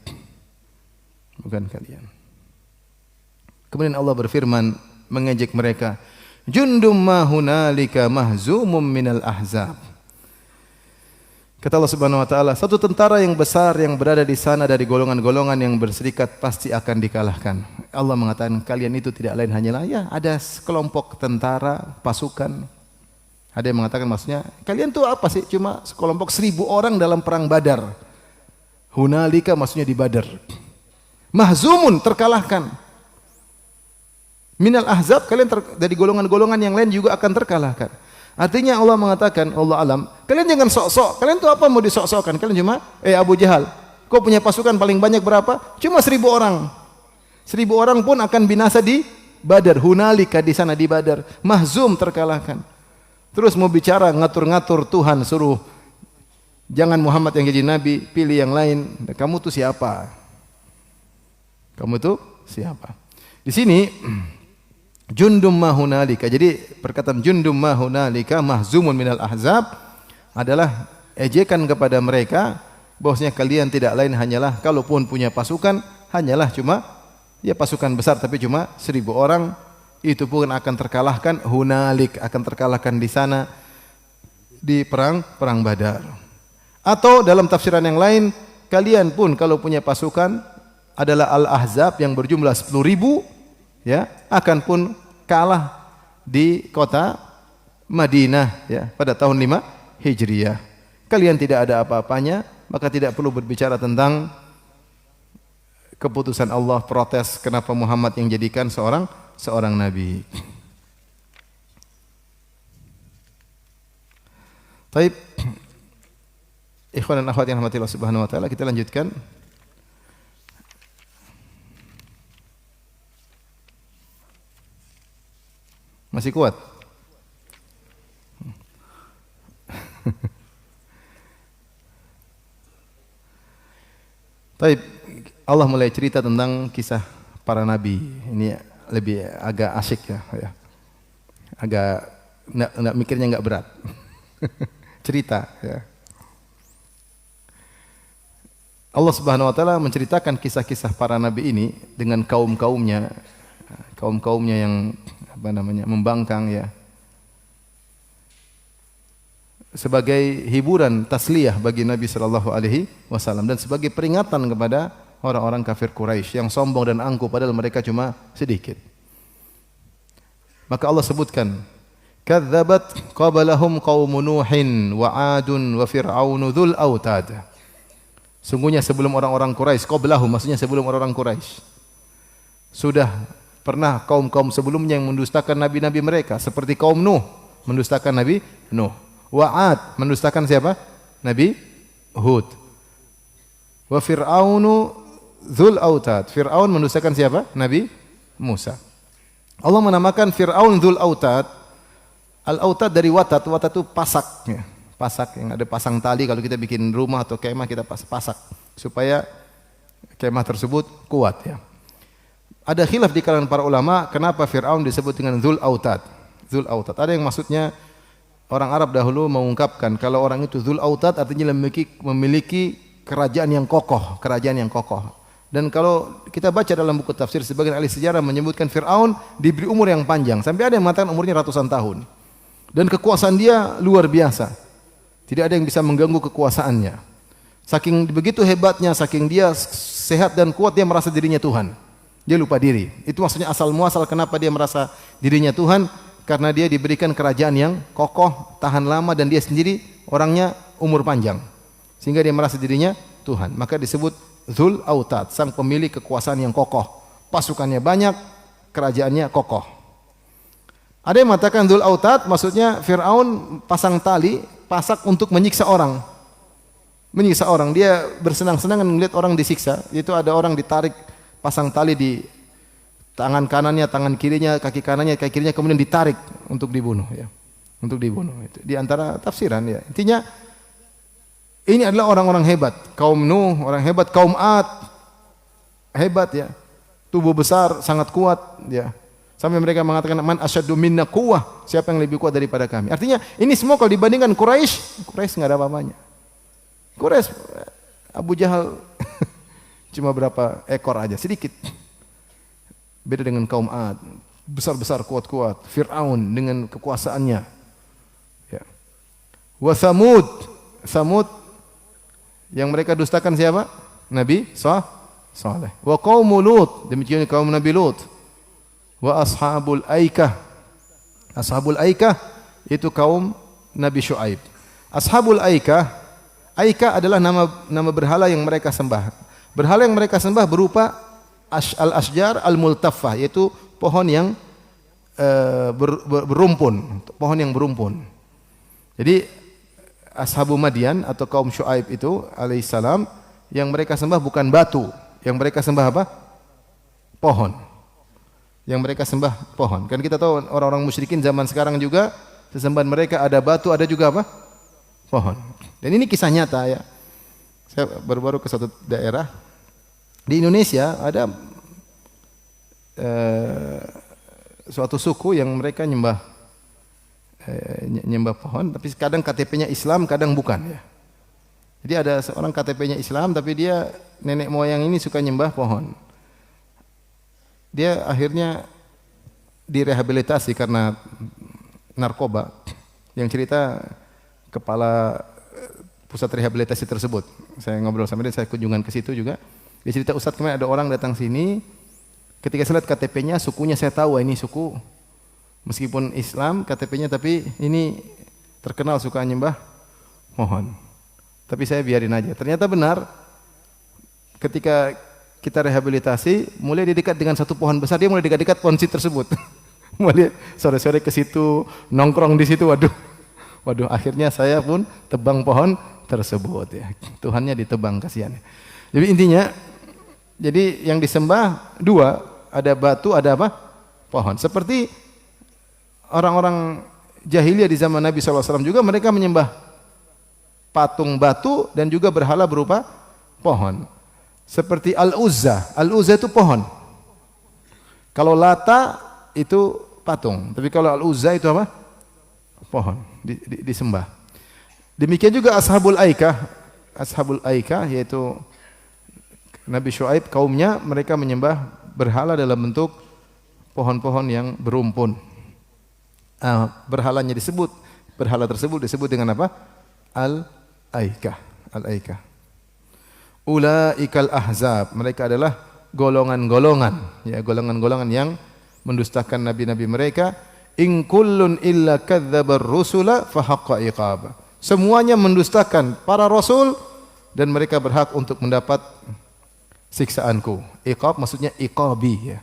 Bukan kalian. Kemudian Allah berfirman mengejek mereka, jundum ma hunalika mahzumum minal ahzab. Kata Allah Subhanahu wa taala, satu tentara yang besar yang berada di sana dari golongan-golongan yang berserikat pasti akan dikalahkan. Allah mengatakan kalian itu tidak lain hanyalah ya ada sekelompok tentara, pasukan. Ada yang mengatakan maksudnya kalian itu apa sih? Cuma sekelompok 1000 orang dalam perang Badar. Hunalika maksudnya di Badar. Mahzumun terkalahkan. Minal ahzab kalian dari golongan-golongan yang lain juga akan terkalahkan. Artinya Allah mengatakan, Allah alam, kalian jangan sok-sok. Kalian tuh apa mau disok-sokkan? Kalian cuma, Abu Jahal, kau punya pasukan paling banyak berapa? Cuma 1000 orang. 1000 orang pun akan binasa di Badar. Hunalika di sana di Badar. Mahzum terkalahkan. Terus mau bicara ngatur-ngatur Tuhan suruh jangan Muhammad yang jadi nabi, pilih yang lain. Kamu tuh siapa? Kamu tuh siapa? Di sini Jundum mahunalika. Jadi perkataan jundum mahunalika mahzumun minal ahzab adalah ejekan kepada mereka bahwasanya kalian tidak lain hanyalah kalaupun punya pasukan hanyalah cuma ya pasukan besar tapi cuma 1000 orang itu pun akan terkalahkan hunalik akan terkalahkan di sana di perang Badar. Atau dalam tafsiran yang lain kalian pun kalau punya pasukan adalah al-ahzab yang berjumlah 10.000 ya akan pun kalah di kota Madinah ya pada tahun 5 Hijriah. Kalian tidak ada apa-apanya, maka tidak perlu berbicara tentang keputusan Allah protes kenapa Muhammad yang jadikan seorang nabi. Baik. Ikhwan dan akhwat yang dirahmati Allah Subhanahu wa taala, kita lanjutkan. Masih kuat? Baik, Allah mulai cerita tentang kisah para nabi. Ini lebih agak asyik ya. Agak enggak mikirnya enggak berat. Cerita ya. Allah Subhanahu wa taala menceritakan kisah-kisah para nabi ini dengan kaum-kaumnya yang membangkang ya. Sebagai hiburan tasliyah bagi Nabi sallallahu alaihi wasallam dan sebagai peringatan kepada orang-orang kafir Quraisy yang sombong dan angkuh padahal mereka cuma sedikit. Maka Allah sebutkan, "Kadzabat qablahum qaumun Nuhin wa 'adun wa fir'aunu dzul autad." Sungguhnya sebelum orang-orang Quraisy, qablahum maksudnya sebelum orang-orang Quraisy sudah pernah kaum-kaum sebelumnya yang mendustakan nabi-nabi mereka seperti kaum Nuh mendustakan Nabi Nuh. Wa'ad mendustakan siapa? Nabi Hud. Wa Fir'aunu dzul autad. Fir'aun mendustakan siapa? Nabi Musa. Allah menamakan Fir'aun dzul autad. Al-autad dari watat. Watat itu pasak. Ya. Pasak yang ada pasang tali kalau kita bikin rumah atau kemah kita pasak supaya kemah tersebut kuat ya. Ada khilaf di kalangan para ulama kenapa Fir'aun disebut dengan dzul autad. Dzul autad. Ada yang maksudnya orang Arab dahulu mengungkapkan kalau orang itu dzul autad artinya memiliki kerajaan yang kokoh, Dan kalau kita baca dalam buku tafsir sebagian ahli sejarah menyebutkan Fir'aun diberi umur yang panjang sampai ada yang mengatakan umurnya ratusan tahun. Dan kekuasaan dia luar biasa. Tidak ada yang bisa mengganggu kekuasaannya. Saking begitu hebatnya, saking dia sehat dan kuat dia merasa dirinya Tuhan. Dia lupa diri. Itu maksudnya asal muasal kenapa dia merasa dirinya Tuhan. Karena dia diberikan kerajaan yang kokoh, tahan lama dan dia sendiri orangnya umur panjang. Sehingga dia merasa dirinya Tuhan. Maka disebut Dzul Autad, sang pemilik kekuasaan yang kokoh. Pasukannya banyak, kerajaannya kokoh. Ada yang mengatakan Dzul Autad maksudnya Fir'aun pasang tali, pasak untuk menyiksa orang. Menyiksa orang, dia bersenang-senang melihat orang disiksa. Itu ada orang ditarik pasang tali di tangan kanannya, tangan kirinya, kaki kanannya, kaki kirinya kemudian ditarik untuk dibunuh ya. Untuk dibunuh itu. Di antara tafsiran ya. Intinya ini adalah orang-orang hebat, kaum Nuh, orang hebat, kaum Ad. Hebat ya. Tubuh besar, sangat kuat ya. Sampai mereka mengatakan man asyaddu minna quwwah, siapa yang lebih kuat daripada kami. Artinya ini semua kalau dibandingkan Quraisy enggak ada apa-apanya. Quraisy Abu Jahal cuma berapa ekor aja, sedikit. Beda dengan kaum Ad, besar-besar, kuat-kuat. Fir'aun dengan kekuasaannya. Ya. Wa Samud Yang mereka dustakan siapa? Nabi Saleh. Wa qaumul Lut, demikian kaum Nabi Lut. Wa ashabul aikah. Ashabul aikah itu kaum Nabi Syuaib. Ashabul aikah, aikah adalah nama berhala yang mereka sembah. Berhala yang mereka sembah berupa al-asjar al-multaffah, yaitu pohon yang berumpun, pohon yang berumpun. Jadi ashabu Madian atau kaum Syuaib itu alaihissalam, yang mereka sembah bukan batu, yang mereka sembah apa? Pohon. Yang mereka sembah pohon. Kan kita tahu orang-orang musyrikin zaman sekarang juga sesembahan mereka ada batu, ada juga apa? Pohon. Dan ini kisah nyata ya. Saya baru-baru ke suatu daerah di Indonesia, ada suatu suku yang mereka nyembah pohon, tapi kadang KTP-nya Islam, kadang bukan ya. Jadi ada seorang KTP-nya Islam, tapi dia nenek moyang ini suka nyembah pohon. Dia akhirnya direhabilitasi karena narkoba. Yang cerita kepala pusat rehabilitasi tersebut. Saya ngobrol sama dia, saya kunjungan ke situ juga. Dia cerita, Ustaz kemarin ada orang datang sini, ketika saya lihat KTP-nya, sukunya saya tahu ini suku meskipun Islam KTP-nya, tapi ini terkenal suka nyembah pohon. Tapi saya biarin aja. Ternyata benar, ketika kita rehabilitasi, mulai dia dekat dengan satu pohon besar, dia mulai dekat-dekat pohon tersebut. Mulai sore-sore ke situ, nongkrong di situ, waduh, akhirnya saya pun tebang pohon tersebut ya. Tuhannya ditebang, kasihan. Jadi intinya, jadi yang disembah dua, ada batu, ada apa? Pohon. Seperti orang-orang jahiliyah di zaman Nabi SAW juga, mereka menyembah patung batu dan juga berhala berupa pohon. Seperti Al-Uzza. Al-Uzza itu pohon. Kalau Lata itu patung. Tapi kalau Al-Uzza itu apa? Pohon. Disembah. Demikian juga Ashabul Aikah. Ashabul Aikah yaitu Nabi Syuaib, kaumnya mereka menyembah berhala dalam bentuk pohon-pohon yang berumpun. Berhalanya disebut, berhala tersebut disebut dengan apa? Al-Aikah. Al-Aikah. Ulaikal ahzab, mereka adalah golongan-golongan, ya, golongan-golongan yang mendustakan nabi-nabi mereka. In kullun illa kadzabar rusula fa haqqa iqab. Semuanya mendustakan para rasul dan mereka berhak untuk mendapat siksaanku. Iqab maksudnya iqabi ya.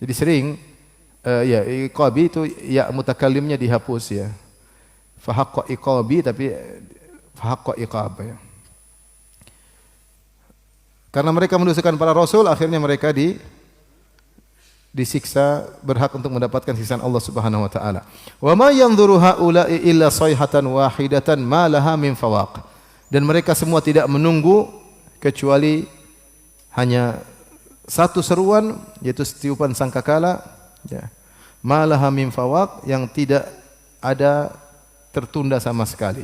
Jadi sering ya iqabi itu ya mutakallimnya dihapus ya. Fa haqqa iqabi tapi fa haqqa iqab ya. Karena mereka mendustakan para rasul, akhirnya mereka disiksa, berhak untuk mendapatkan siksaan Allah Subhanahu wa taala. Wa ma yanzuru haula'i illa sayhatan wahidatan ma laha min fawaq. Dan mereka semua tidak menunggu kecuali hanya satu seruan, yaitu setiupan sangkakala, ya. Ma laha min fawaq, yang tidak ada tertunda sama sekali.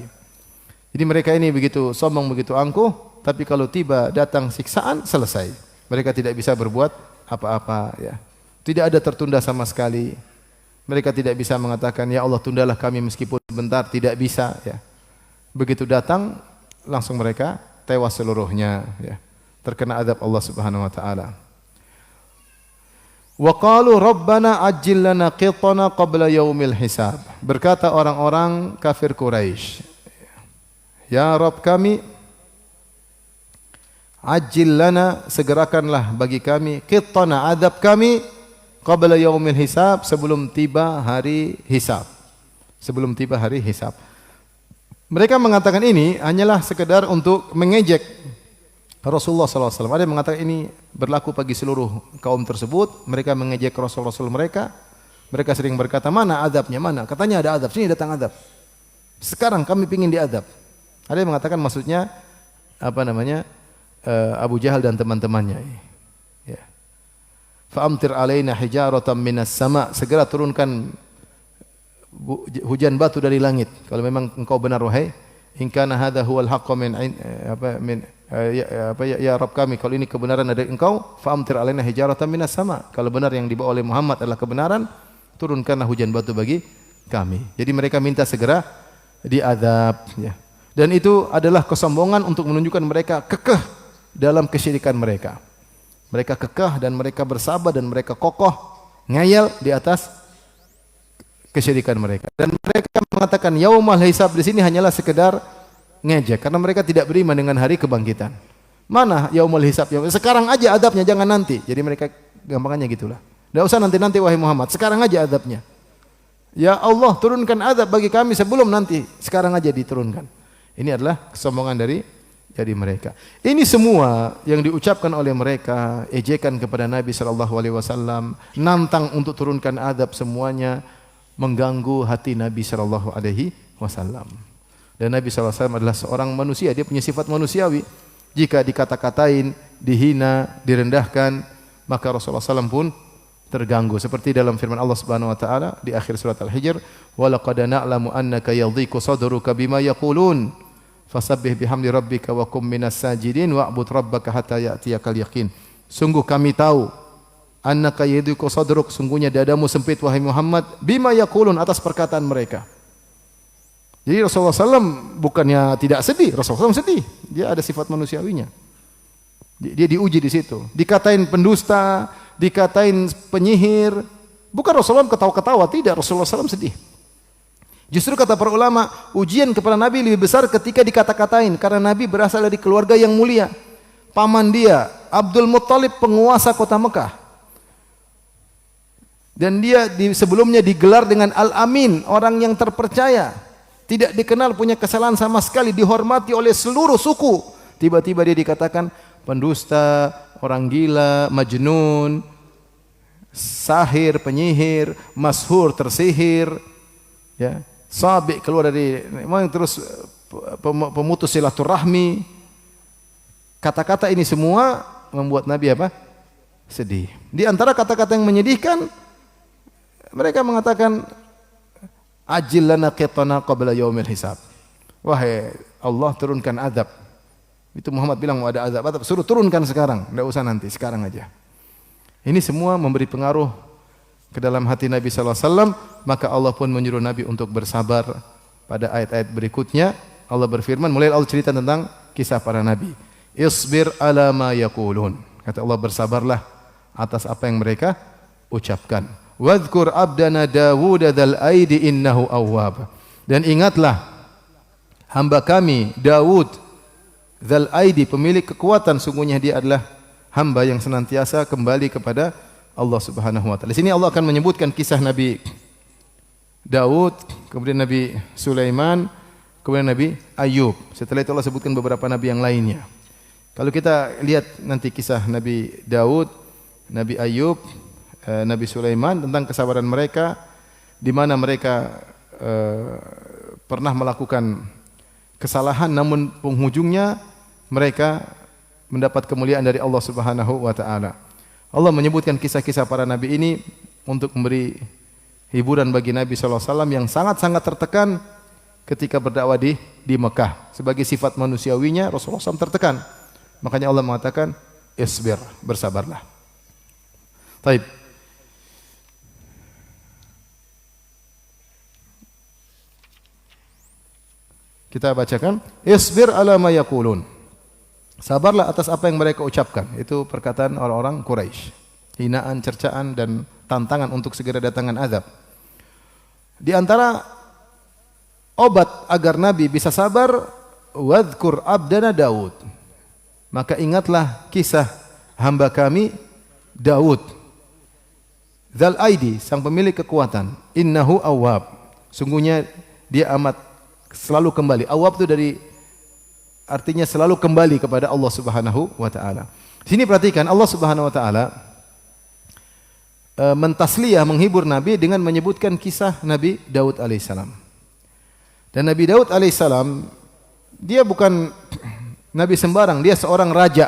Jadi mereka ini begitu sombong, begitu angkuh, tapi kalau tiba datang siksaan, selesai. Mereka tidak bisa berbuat apa-apa ya. Tidak ada tertunda sama sekali. Mereka tidak bisa mengatakan, ya Allah tundalah kami meskipun sebentar, tidak bisa ya. Begitu datang, langsung mereka tewas seluruhnya ya. Terkena azab Allah Subhanahu wa taala. Wa qalu rabbana ajjil lana qitana qabla yaumil hisab. Berkata orang-orang kafir Quraisy, ya Rabb kami, ajil lana, segerakanlah bagi kami, qitana, adab kami, qabla yaumil hisab, sebelum tiba hari hisab. Sebelum tiba hari hisab. Mereka mengatakan ini hanyalah sekedar untuk mengejek Rasulullah SAW. Ada yang mengatakan ini berlaku bagi seluruh kaum tersebut. Mereka mengejek Rasul-Rasul mereka. Mereka sering berkata, mana adabnya, mana? Katanya ada adab, sini datang adab. Sekarang kami ingin diadab. Ada yang mengatakan maksudnya apa namanya? Abu Jahal dan teman-temannya. Ya. Fa'amtir alaina hijaratan minas sama, segera turunkan hujan batu dari langit. Kalau memang engkau benar wahai, in kana hadza huwal haqqu ya Rabb kami, kalau ini kebenaran dari engkau, fa'amtir alaina hijaratan minas sama. Kalau benar yang dibawa oleh Muhammad adalah kebenaran, turunkanlah hujan batu bagi kami. Jadi mereka minta segera diazab ya. Dan itu adalah kesombongan untuk menunjukkan mereka kekeh dalam kesyirikan mereka. Mereka kekeh dan mereka bersabar dan mereka kokoh, ngeyel di atas kesyirikan mereka. Dan mereka mengatakan yaumul hisab di sini hanyalah sekedar ngejek karena mereka tidak beriman dengan hari kebangkitan. Mana yaumul hisab? Sekarang aja adabnya, jangan nanti. Jadi mereka gampangannya gitulah. Tidak usah nanti-nanti wahai Muhammad, sekarang aja adabnya. Ya Allah, turunkan adab bagi kami sebelum nanti, sekarang aja diturunkan. Ini adalah kesombongan dari mereka. Ini semua yang diucapkan oleh mereka, ejekan kepada Nabi sallallahu alaihi wasallam, nantang untuk turunkan adab, semuanya mengganggu hati Nabi sallallahu alaihi wasallam. Dan Nabi sallallahu alaihi wasallam adalah seorang manusia, dia punya sifat manusiawi. Jika dikata-katain, dihina, direndahkan, maka Rasulullah SAW pun terganggu. Seperti dalam firman Allah Subhanahu wa taala di akhir surat Al-Hijr, "Wa laqad na'lamu annaka yadhiqu sadruka bima yaqulun." Fasabbih bihamdi rabbika wa kum minas sajidin wa'bud rabbaka hatta ya'tiyakal yaqin. Sungguh kami tahu annaka yadhiqu sadruk, sungguhnya dadamu sempit wahai Muhammad, bima yaqulun, atas perkataan mereka. Jadi Rasulullah SAW bukannya tidak sedih, Rasulullah SAW sedih. Dia ada sifat manusiawinya. Dia diuji di situ. Dikatain pendusta, dikatain penyihir. Bukan Rasulullah ketawa-ketawa, tidak, Rasulullah SAW sedih. Justru kata para ulama, ujian kepada Nabi lebih besar ketika dikata-katain karena Nabi berasal dari keluarga yang mulia. Paman dia, Abdul Muttalib, penguasa kota Mekah. Dan dia sebelumnya digelar dengan Al-Amin, orang yang terpercaya. Tidak dikenal punya kesalahan sama sekali, dihormati oleh seluruh suku. Tiba-tiba dia dikatakan pendusta, orang gila, majnun, sahir, penyihir, mashur, tersihir, ya. Sabi, keluar dari memang terus pemutus silaturahmi. Kata-kata ini semua membuat Nabi apa? Sedih. Di antara kata-kata yang menyedihkan, mereka mengatakan ajil lana qitana qabla yaumil hisab. Wahai Allah, turunkan azab. Itu Muhammad bilang mau ada azab, suruh turunkan sekarang, enggak usah nanti, sekarang aja. Ini semua memberi pengaruh ke dalam hati Nabi sallallahu alaihi wasallam, maka Allah pun menyuruh Nabi untuk bersabar. Pada ayat-ayat berikutnya Allah berfirman, mulai Allah cerita tentang kisah para nabi. Isbir ala ma yaqulun. Kata Allah, bersabarlah atas apa yang mereka ucapkan. Wadhkur abdana Dawud dzal aidi innahu awwab. Dan ingatlah hamba kami Daud dzal aidi, pemilik kekuatan, sungguhnya dia adalah hamba yang senantiasa kembali kepada Allah Subhanahu wa taala. Di sini Allah akan menyebutkan kisah Nabi Daud, kemudian Nabi Sulaiman, kemudian Nabi Ayub. Setelah itu Allah sebutkan beberapa nabi yang lainnya. Kalau kita lihat nanti kisah Nabi Daud, Nabi Ayub, Nabi Sulaiman, tentang kesabaran mereka, di mana mereka pernah melakukan kesalahan, namun penghujungnya mereka mendapat kemuliaan dari Allah Subhanahu wa taala. Allah menyebutkan kisah-kisah para nabi ini untuk memberi hiburan bagi Nabi sallallahu alaihi wasallam yang sangat-sangat tertekan ketika berdakwah di Mekah. Sebagai sifat manusiawinya Rasulullah SAW tertekan. Makanya Allah mengatakan isbir, bersabarlah. Baik. Kita bacakan, isbir ala ma yaqulun. Sabarlah atas apa yang mereka ucapkan. Itu perkataan orang-orang Quraisy. Hinaan, cercaan dan tantangan untuk segera datangkan azab. Di antara obat agar Nabi bisa sabar, wadhkur abdana Daud. Maka ingatlah kisah hamba kami Daud. Dzal aidi, sang pemilik kekuatan. Innahu awwab. Sungguhnya dia amat selalu kembali. Awwab itu dari artinya selalu kembali kepada Allah Subhanahu wa taala. Sini perhatikan, Allah Subhanahu wa taala mentasliyah, menghibur Nabi dengan menyebutkan kisah Nabi Daud alaihissalam. Dan Nabi Daud alaihissalam dia bukan nabi sembarang, dia seorang raja.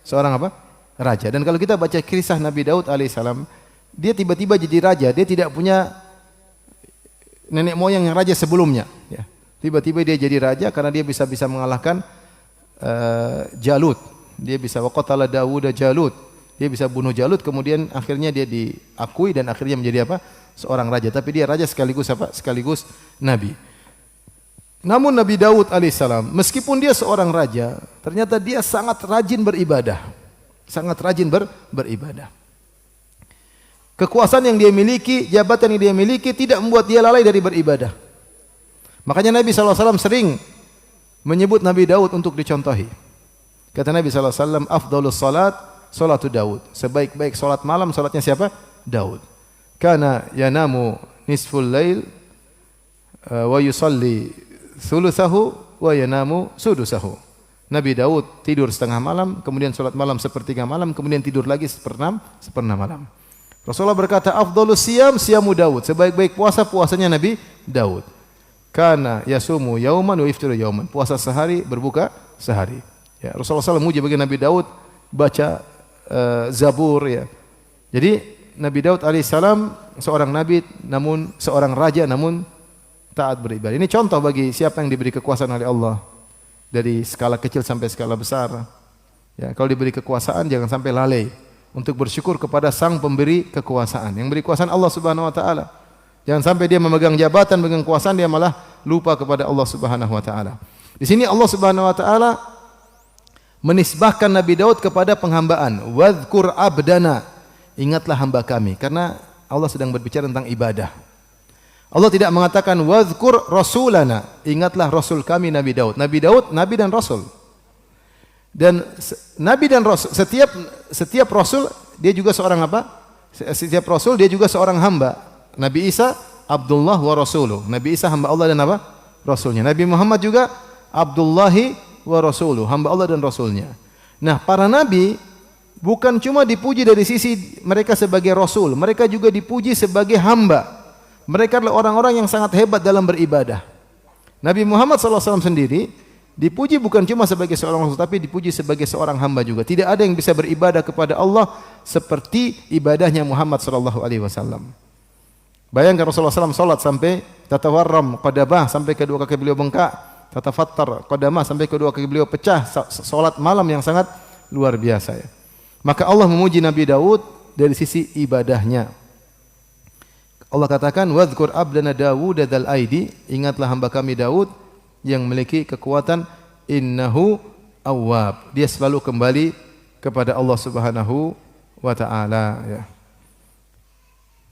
Seorang apa? Raja. Dan kalau kita baca kisah Nabi Daud alaihissalam, dia tiba-tiba jadi raja, dia tidak punya nenek moyang yang raja sebelumnya, ya. Tiba-tiba dia jadi raja karena dia bisa mengalahkan Jalut. Dia bisa waqatala Dawud Jalut. Dia bisa bunuh Jalut, kemudian akhirnya dia diakui dan akhirnya menjadi apa? Seorang raja. Tapi dia raja sekaligus apa? Sekaligus nabi. Namun Nabi Daud alaihissalam, meskipun dia seorang raja, ternyata dia sangat rajin beribadah. Sangat rajin beribadah. Kekuasaan yang dia miliki, jabatan yang dia miliki tidak membuat dia lalai dari beribadah. Makanya Nabi SAW sering menyebut Nabi Daud untuk dicontohi. Kata Nabi SAW, afdalus salat, salatu Daud. Sebaik-baik salat malam, salatnya siapa? Daud. Kana yanamu nisful lail, wa yusalli thuluthahu, wa yanamu sudusahu. Nabi Daud tidur setengah malam, kemudian salat malam sepertiga malam, kemudian tidur lagi seperempat malam. Rasulullah berkata, afdalus siyam, siyamu Daud. Sebaik-baik puasa, puasanya Nabi Daud. Kana yasumu yauman wa yaftiru yauman. Puasa sehari, berbuka sehari. Ya, Rasulullah SAW muji bagi Nabi Daud baca Zabur. Ya. Jadi Nabi Daud alaihissalam seorang nabi, namun seorang raja, namun taat beribadah. Ini contoh bagi siapa yang diberi kekuasaan oleh Allah dari skala kecil sampai skala besar. Ya, kalau diberi kekuasaan jangan sampai lalai untuk bersyukur kepada Sang Pemberi kekuasaan. Yang beri kekuasaan Allah Subhanahu wa taala. Jangan sampai dia memegang jabatan, memegang kekuasaan, dia malah lupa kepada Allah Subhanahu wa taala. Di sini Allah Subhanahu wa taala menisbahkan Nabi Daud kepada penghambaan. Wadhkur abdana. Ingatlah hamba kami, karena Allah sedang berbicara tentang ibadah. Allah tidak mengatakan wadhkur rasulana. Ingatlah rasul kami Nabi Daud. Nabi Daud nabi dan rasul. Dan nabi dan rasul, setiap rasul dia juga seorang apa? Setiap rasul dia juga seorang hamba. Nabi Isa Abdullah wa rasuluh. Nabi Isa hamba Allah dan apa? Rasulnya. Nabi Muhammad juga Abdullahi wa rasuluh, hamba Allah dan rasulnya. Nah, para nabi bukan cuma dipuji dari sisi mereka sebagai rasul, mereka juga dipuji sebagai hamba. Mereka adalah orang-orang yang sangat hebat dalam beribadah. Nabi Muhammad SAW sendiri dipuji bukan cuma sebagai seorang rasul, tapi dipuji sebagai seorang hamba juga. Tidak ada yang bisa beribadah kepada Allah seperti ibadahnya Muhammad SAW. Bayangkan Rasulullah SAW salat sampai tatawarram qadamah, sampai kedua kaki beliau bengkak, tatafattar qadamah, sampai kedua kaki beliau pecah. Salat malam yang sangat luar biasa. Ya. Maka Allah memuji Nabi Daud dari sisi ibadahnya. Allah katakan, wadhkur abdana Dawud dzal aidi, ingatlah hamba kami Daud yang memiliki kekuatan, innahu awwab. Dia selalu kembali kepada Allah Subhanahu wa taala, ya.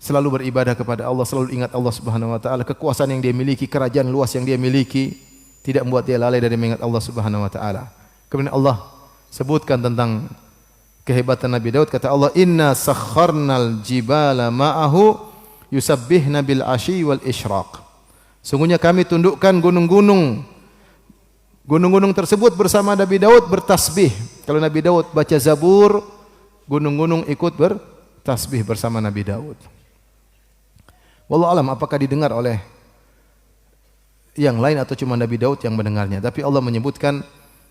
Selalu beribadah kepada Allah, selalu ingat Allah Subhanahu wa taala, kekuasaan yang dia miliki, kerajaan luas yang dia miliki, tidak membuat dia lalai dari mengingat Allah Subhanahu wa taala. Kemudian Allah sebutkan tentang kehebatan Nabi Daud, kata Allah, inna sakharnal jibala ma'ahu yusabbihna bil asyi wal isyraq. Sungguhnya kami tundukkan gunung-gunung. Gunung-gunung tersebut bersama Nabi Daud bertasbih. Kalau Nabi Daud baca Zabur, gunung-gunung ikut bertasbih bersama Nabi Daud. Wallahu alam, apakah didengar oleh yang lain atau cuma Nabi Daud yang mendengarnya? Tapi Allah menyebutkan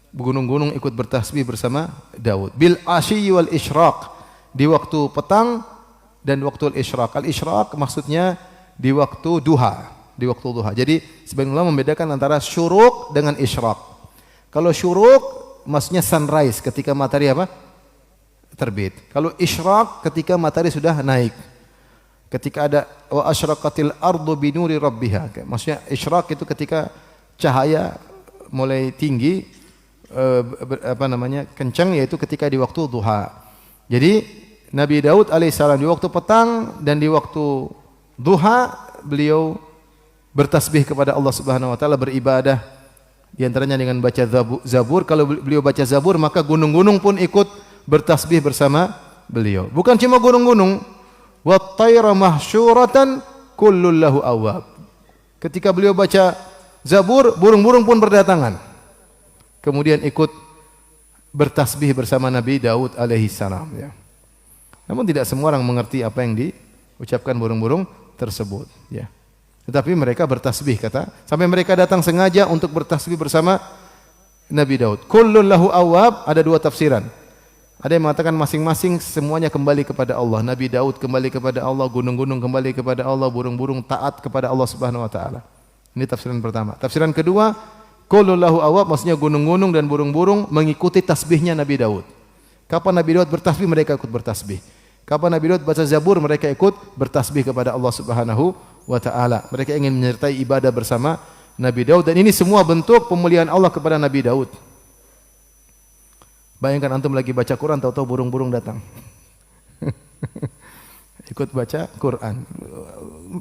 gunung-gunung ikut bertasbih bersama Daud. Bil asyi wal isyraq, di waktu petang dan waktu al-isyraq. Al-isyraq maksudnya di waktu duha, di waktu duha. Jadi sebagian ulama membedakan antara syuruk dengan isyraq. Kalau syuruk maksudnya sunrise, ketika matahari apa? Terbit. Kalau isyraq ketika matahari sudah naik. Ketika ada wa asyraqatil ardu binuri rabbiha. Maksudnya isyraq itu ketika cahaya mulai tinggi, kencang, yaitu ketika di waktu duha. Jadi Nabi Daud alaihissalam di waktu petang dan di waktu duha beliau bertasbih kepada Allah Subhanahu wa taala, beribadah, di antaranya dengan baca Zabur. Kalau beliau baca Zabur, maka gunung-gunung pun ikut bertasbih bersama beliau. Bukan cuma gunung-gunung, wat tayra mahsyuratan kullun lahu awwab. Ketika beliau baca Zabur, burung-burung pun berdatangan, kemudian ikut bertasbih bersama Nabi Daud alaihissalam, ya. Namun tidak semua orang mengerti apa yang diucapkan burung-burung tersebut, ya. Tetapi mereka bertasbih, kata, sampai mereka datang sengaja untuk bertasbih bersama Nabi Daud. Kullun lahu awwab, ada dua tafsiran. Ada yang mengatakan masing-masing semuanya kembali kepada Allah. Nabi Daud kembali kepada Allah, gunung-gunung kembali kepada Allah, burung-burung taat kepada Allah Subhanahu wa taala. Ini tafsiran pertama. Tafsiran kedua, kullun lahu awwab, maksudnya gunung-gunung dan burung-burung mengikuti tasbihnya Nabi Daud. Kapan Nabi Daud bertasbih, mereka ikut bertasbih. Kapan Nabi Daud baca Zabur, mereka ikut bertasbih kepada Allah Subhanahu wa taala. Mereka ingin menyertai ibadah bersama Nabi Daud, dan ini semua bentuk pemuliaan Allah kepada Nabi Daud. Bayangkan antum lagi baca Quran, tahu-tahu burung-burung datang. Ikut baca Quran.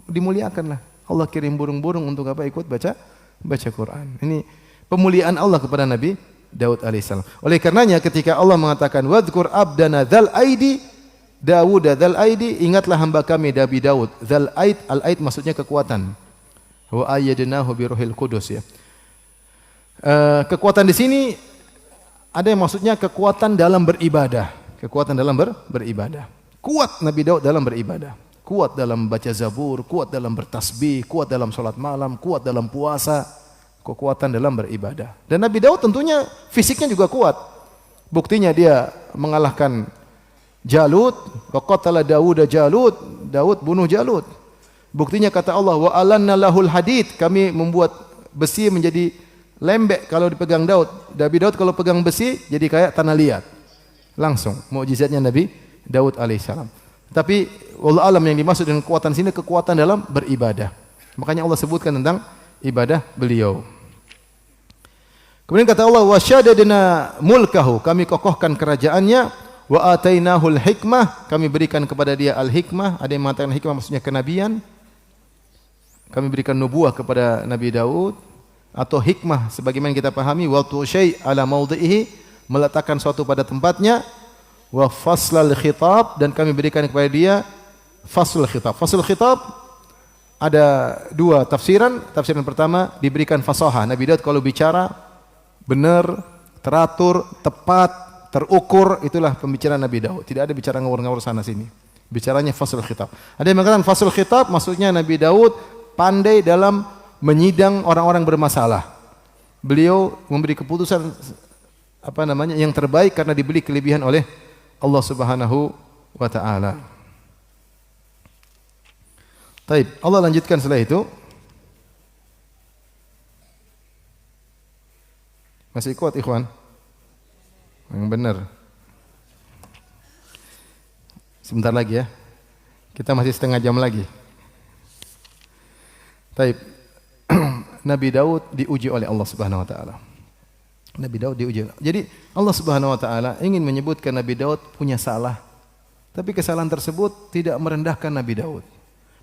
Dimuliakanlah. Allah kirim burung-burung untuk apa? Ikut baca Quran. Ini pemuliaan Allah kepada Nabi Daud alaihissalam. Oleh karenanya ketika Allah mengatakan wadhkur abdana dzal aidi Dawud dzal aidi, ingatlah hamba kami Nabi Daud. Dzal aid, al aid maksudnya kekuatan. Wa ayyadnahu bi ruhil qudus ya. Kekuatan di sini ada yang maksudnya kekuatan dalam beribadah. Kekuatan dalam beribadah. Kuat Nabi Daud dalam beribadah. Kuat dalam baca Zabur, kuat dalam bertasbih, kuat dalam salat malam, kuat dalam puasa. Kekuatan dalam beribadah. Dan Nabi Daud tentunya fisiknya juga kuat. Buktinya dia mengalahkan Jalut, wa qatala Dawud Jalut, Daud bunuh Jalut. Buktinya kata Allah, wa alanna lahul hadid, kami membuat besi menjadi lembek kalau dipegang Daud. Nabi Daud kalau pegang besi jadi kayak tanah liat. Langsung mukjizatnya Nabi Daud alaihissalam. Tapi wallahu alam yang dimaksud dengan kekuatan sini kekuatan dalam beribadah. Makanya Allah sebutkan tentang ibadah beliau. Kemudian kata Allah, wa syadadna mulkahu, kami kokohkan kerajaannya, wa atainahul hikmah, kami berikan kepada dia al-hikmah. Ada yang mengatakan hikmah maksudnya kenabian. Kami berikan nubuah kepada Nabi Daud, atau hikmah sebagaimana kita pahami wa tu'syai ala maudhihi, meletakkan suatu pada tempatnya, wa faslal khitab, dan kami berikan kepada dia faslul khitab. Faslul khitab ada dua tafsiran. Tafsiran pertama, diberikan fasaha. Nabi Daud kalau bicara benar, teratur, tepat, terukur, itulah pembicaraan Nabi Daud. Tidak ada bicara ngawur-ngawur sana sini. Bicaranya faslul khitab. Ada yang mengatakan faslul khitab maksudnya Nabi Daud pandai dalam menyidang orang-orang bermasalah. Beliau memberi keputusan yang terbaik karena diberi kelebihan oleh Allah Subhanahu wa taala. Baik, Allah lanjutkan setelah itu. Masih kuat ikhwan? Yang benar. Sebentar lagi ya. Kita masih setengah jam lagi. Baik. Nabi Daud diuji oleh Allah Subhanahu wa taala. Nabi Daud diuji. Jadi Allah Subhanahu wa taala ingin menyebutkan Nabi Daud punya salah. Tapi kesalahan tersebut tidak merendahkan Nabi Daud.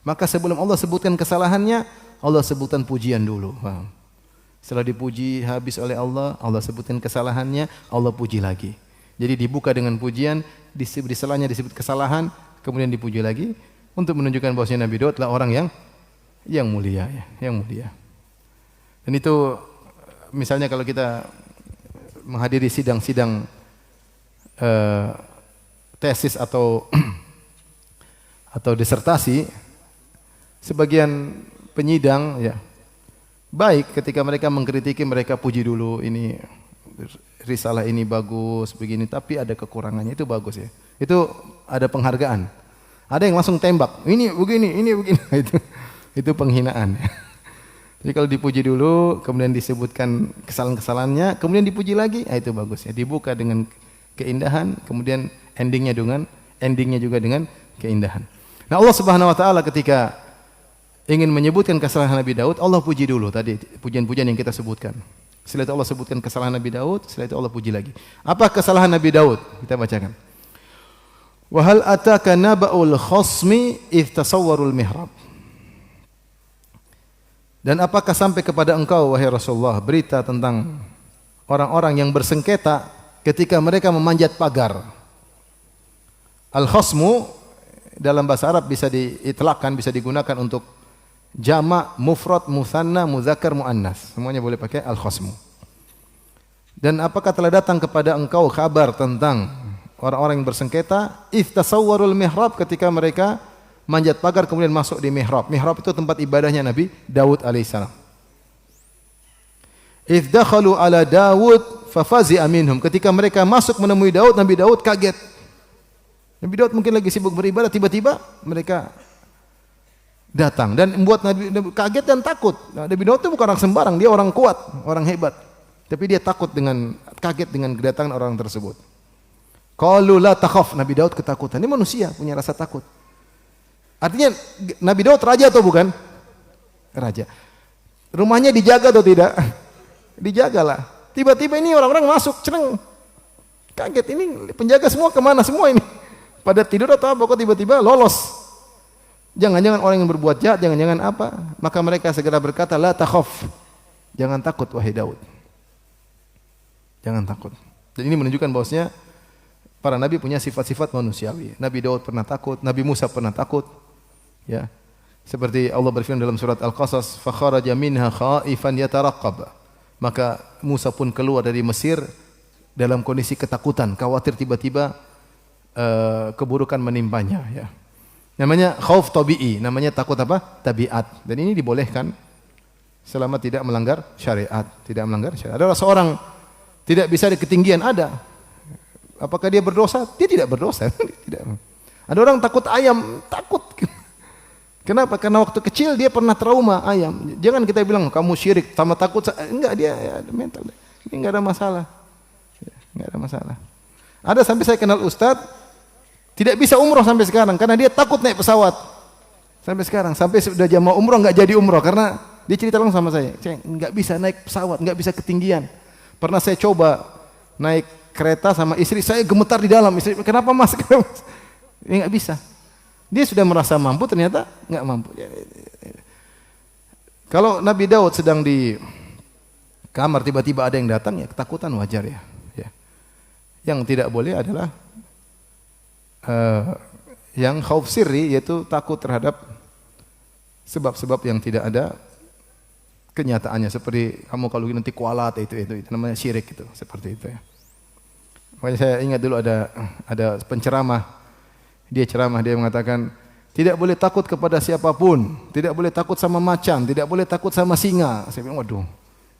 Maka sebelum Allah sebutkan kesalahannya, Allah sebutkan pujian dulu. Paham? Setelah dipuji habis oleh Allah, Allah sebutkan kesalahannya, Allah puji lagi. Jadi dibuka dengan pujian, di selanya disebut kesalahan, kemudian dipuji lagi untuk menunjukkan bahwasanya Nabi Daud adalah orang yang mulia ya, yang mulia. Dan itu misalnya kalau kita menghadiri sidang-sidang tesis atau disertasi, sebagian penyidang ya baik ketika mereka mengkritiki, mereka puji dulu, ini risalah ini bagus begini, tapi ada kekurangannya, itu bagus ya. Itu ada penghargaan. Ada yang langsung tembak, ini begini, itu penghinaan. Jadi kalau dipuji dulu, kemudian disebutkan kesalahan-kesalahannya, kemudian dipuji lagi, itu bagus ya. Dibuka dengan keindahan, kemudian endingnya juga dengan keindahan. Nah, Allah Subhanahu wa taala ketika ingin menyebutkan kesalahan Nabi Daud, Allah puji dulu tadi pujian-pujian yang kita sebutkan. Setelah itu Allah sebutkan kesalahan Nabi Daud, setelah itu Allah puji lagi. Apa kesalahan Nabi Daud? Kita bacakan. Wa hal ataka naba'ul khasmi idh tasawwarul mihrab. Dan apakah sampai kepada engkau wahai Rasulullah berita tentang orang-orang yang bersengketa ketika mereka memanjat pagar? Al-khasmu dalam bahasa Arab bisa diitlaqkan, bisa digunakan untuk jamak, mufrad, mutsanna, muzakkar, muannas. Semuanya boleh pakai al-khasmu. Dan apakah telah datang kepada engkau kabar tentang orang-orang yang bersengketa? Idh tasawwarul mihrab, ketika mereka manjat pagar kemudian masuk di mihrab. Mihrab itu tempat ibadahnya Nabi Daud alaihissalam. Idh dakhalu ala Daud fafazi'a minhum, ketika mereka masuk menemui Daud, Nabi Daud kaget. Nabi Daud mungkin lagi sibuk beribadah, tiba-tiba mereka datang dan membuat Nabi kaget dan takut. Nabi Daud itu bukan orang sembarang, dia orang kuat, orang hebat. Tapi dia kaget dengan kedatangan orang tersebut. Qalu la takhaf, Nabi Daud ketakutan. Ini manusia punya rasa takut. Artinya Nabi Daud raja atau bukan? Raja. Rumahnya dijaga atau tidak? Dijagalah. Tiba-tiba ini orang-orang masuk, cereng. Kaget, ini penjaga semua kemana semua ini? Pada tidur atau apa, kok tiba-tiba lolos? Jangan-jangan orang yang berbuat jahat, jangan-jangan apa? Maka mereka segera berkata, la takhaf. Jangan takut wahai Daud. Jangan takut. Dan ini menunjukkan bahwasanya para nabi punya sifat-sifat manusiawi. Nabi Daud pernah takut, Nabi Musa pernah takut. Ya. Seperti Allah berfirman dalam surat Al-Qasas, fa kharaja minha khaifan yataraqqab. Maka Musa pun keluar dari Mesir dalam kondisi ketakutan, khawatir tiba-tiba keburukan menimpanya, ya. Namanya khauf tabi'i, namanya takut apa? Tabiat. Dan ini dibolehkan selama tidak melanggar syariat, tidak melanggar syariat. Ada seorang tidak bisa di ketinggian, ada. Apakah dia berdosa? Dia tidak berdosa. Tidak. Ada orang takut ayam, takut. Kenapa? Karena waktu kecil dia pernah trauma ayam. Jangan kita bilang kamu syirik sama takut. Enggak, dia ya, mental. Ini enggak ada masalah. Enggak ada masalah. Ada sampai saya kenal ustaz tidak bisa umroh sampai sekarang karena dia takut naik pesawat. Sampai sekarang, sampai sudah jam mau umroh enggak jadi umroh karena dia cerita langsung sama saya enggak bisa naik pesawat, enggak bisa ketinggian. Pernah saya coba naik kereta sama istri, saya gemetar di dalam. Istri, kenapa mas? Ini enggak bisa. Dia sudah merasa mampu, ternyata enggak mampu. Kalau Nabi Daud sedang di kamar, tiba-tiba ada yang datang, ya ketakutan wajar ya. Yang tidak boleh adalah yang khauf sirri, yaitu takut terhadap sebab-sebab yang tidak ada kenyataannya. Seperti kamu kalau nanti kualat, itu namanya syirik itu, seperti itu ya. Makanya saya ingat dulu ada penceramah. Dia ceramah, dia mengatakan tidak boleh takut kepada siapapun, tidak boleh takut sama macan, tidak boleh takut sama singa. Saya bilang, waduh,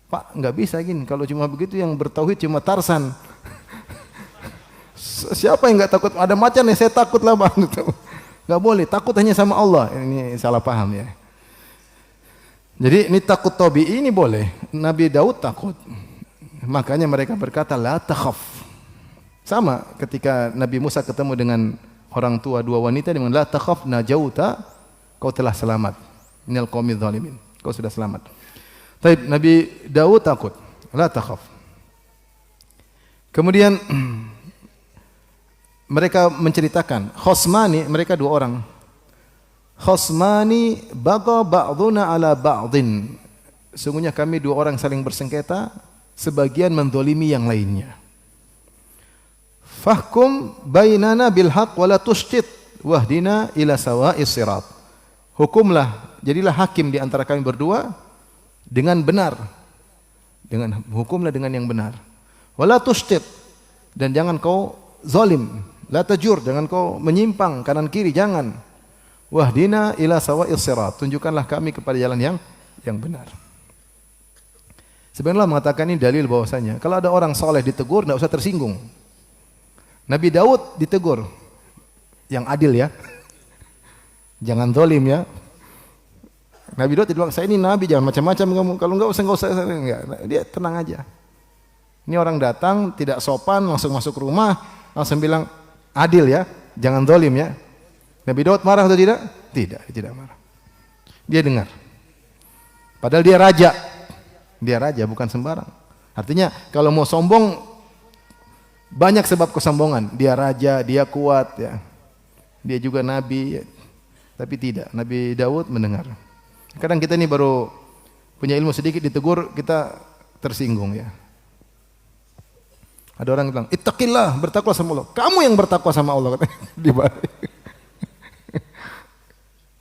Pak, nggak bisa gini. Kalau cuma begitu yang bertauhid cuma Tarsan. Siapa yang nggak takut? Ada macan ya saya takut lah bang. Nggak boleh, takut hanya sama Allah. Ini salah paham ya. Jadi ini takut tabi'i ini boleh. Nabi Daud takut. Makanya mereka berkata la takhaf. Sama ketika Nabi Musa ketemu dengan orang tua dua wanita, dia mengatakan la takhaf najauta, kau telah selamat minal qaumidz zalimin, kau sudah selamat. Baik, Nabi Daud takut, la takhaf. Kemudian mereka menceritakan khosmani, mereka dua orang. Khosmani baga ba'duna ala ba'din. Sungguhnya kami dua orang saling bersengketa, sebagian mendolimi yang lainnya. Fahkum bainana bil haqq wa la tushtit wahdina ila sawa'is sirat. Hukumlah, jadilah hakim di antara kami berdua dengan benar. Hukumlah dengan yang benar. Wa la tushtit, dan jangan kau zalim. La tajur, jangan kau menyimpang kanan kiri, jangan. Wahdina ila sawa'is sirat, tunjukkanlah kami kepada jalan yang benar. Sebenarnya mengatakan ini dalil bahwasanya kalau ada orang saleh ditegur enggak usah tersinggung. Nabi Daud ditegur, yang adil ya, jangan zalim ya. Nabi Daud bilang, saya ini nabi, jangan macam-macam kamu. Kalau enggak usah enggak. Dia tenang aja. Ini orang datang tidak sopan, langsung masuk rumah, langsung bilang adil ya, jangan zalim ya. Nabi Daud marah atau tidak? Tidak, dia tidak marah. Dia dengar. Padahal dia raja. Dia raja, bukan sembarang. Artinya kalau mau sombong, banyak sebab kesombongan. Dia raja, dia kuat ya. Dia juga nabi ya. Tapi tidak, Nabi Daud mendengar. Kadang kita ini baru punya ilmu sedikit, ditegur kita tersinggung ya. Ada orang bilang, ittaqillah, bertakwa sama Allah. Kamu yang bertakwa sama Allah katanya.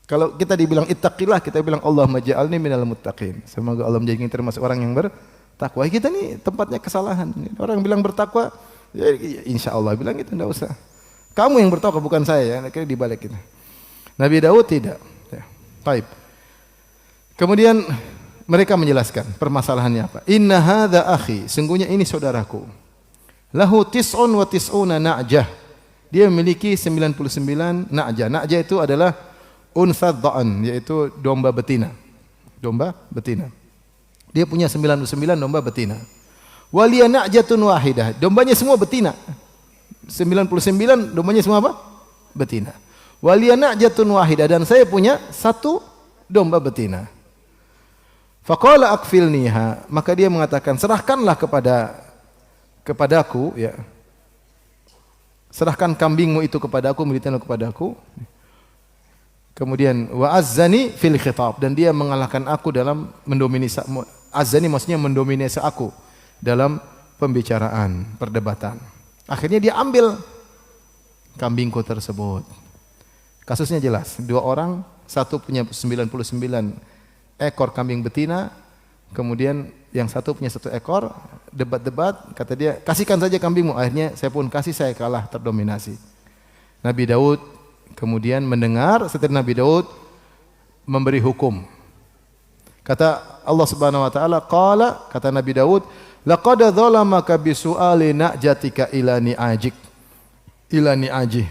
Kalau kita dibilang ittaqillah, kita bilang Allahumma ja'alni minal muttaqin. Semoga Allah menjadikan termasuk orang yang bertakwa. Kita nih tempatnya kesalahan. Orang bilang bertakwa, ya, insya Allah bilang itu enggak usah. Kamu yang bertakwa bukan saya ya. Akhirnya dibalik kita. Nabi Daud tidak. Ya. Baik. Kemudian mereka menjelaskan permasalahannya apa. Inna hadza akhi, sungguhnya ini saudaraku. Lahu tis'un wa tis'una na'jah. Dia memiliki 99 na'jah. Na'jah itu adalah unsa dha'an, yaitu domba betina. Domba betina. Dia punya 99 domba betina. Waliya na'jatun wahidah. Dombanya semua betina. 99 dombanya semua apa? Betina. Waliya na'jatun wahidah, dan saya punya satu domba betina. Faqala akfilniha, maka dia mengatakan, serahkanlah kepadaku, ya. Serahkan kambingmu itu kepadaku, militermu kepadaku. Kemudian wa azzani fil khitab, dan dia mengalahkan aku dalam mendominasi. Azzani maksudnya mendominasi aku dalam pembicaraan, perdebatan. Akhirnya dia ambil kambingku tersebut. Kasusnya jelas, dua orang, satu punya 99 ekor kambing betina, kemudian yang satu punya 1 ekor, debat-debat, kata dia, kasihkan saja kambingmu. Akhirnya saya pun kasih, saya kalah, terdominasi. Nabi Daud kemudian mendengar, setelah Nabi Daud memberi hukum. Kata Allah Subhanahu wa taala, qala, kata Nabi Daud, laqad dzalamaka bisu'ali na'jatika ila ni'ajik. Ila ni'ajih.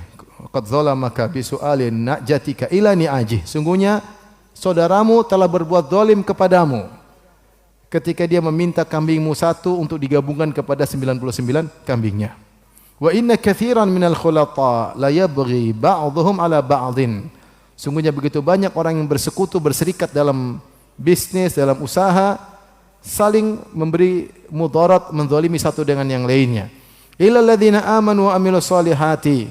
Qad dzalamaka bisu'ali na'jatika ila ni'ajih. Sungguhnya saudaramu telah berbuat zalim kepadamu ketika dia meminta kambingmu 1 untuk digabungkan kepada 99 kambingnya. Wa inna katsiran minal khulata la yabghi ba'dhum ala ba'dhin. Sungguhnya begitu banyak orang yang bersekutu, berserikat dalam bisnis, dalam usaha, saling memberi mudarat, menzalimi satu dengan yang lainnya. Illal ladzina amanu wa amilus solihati,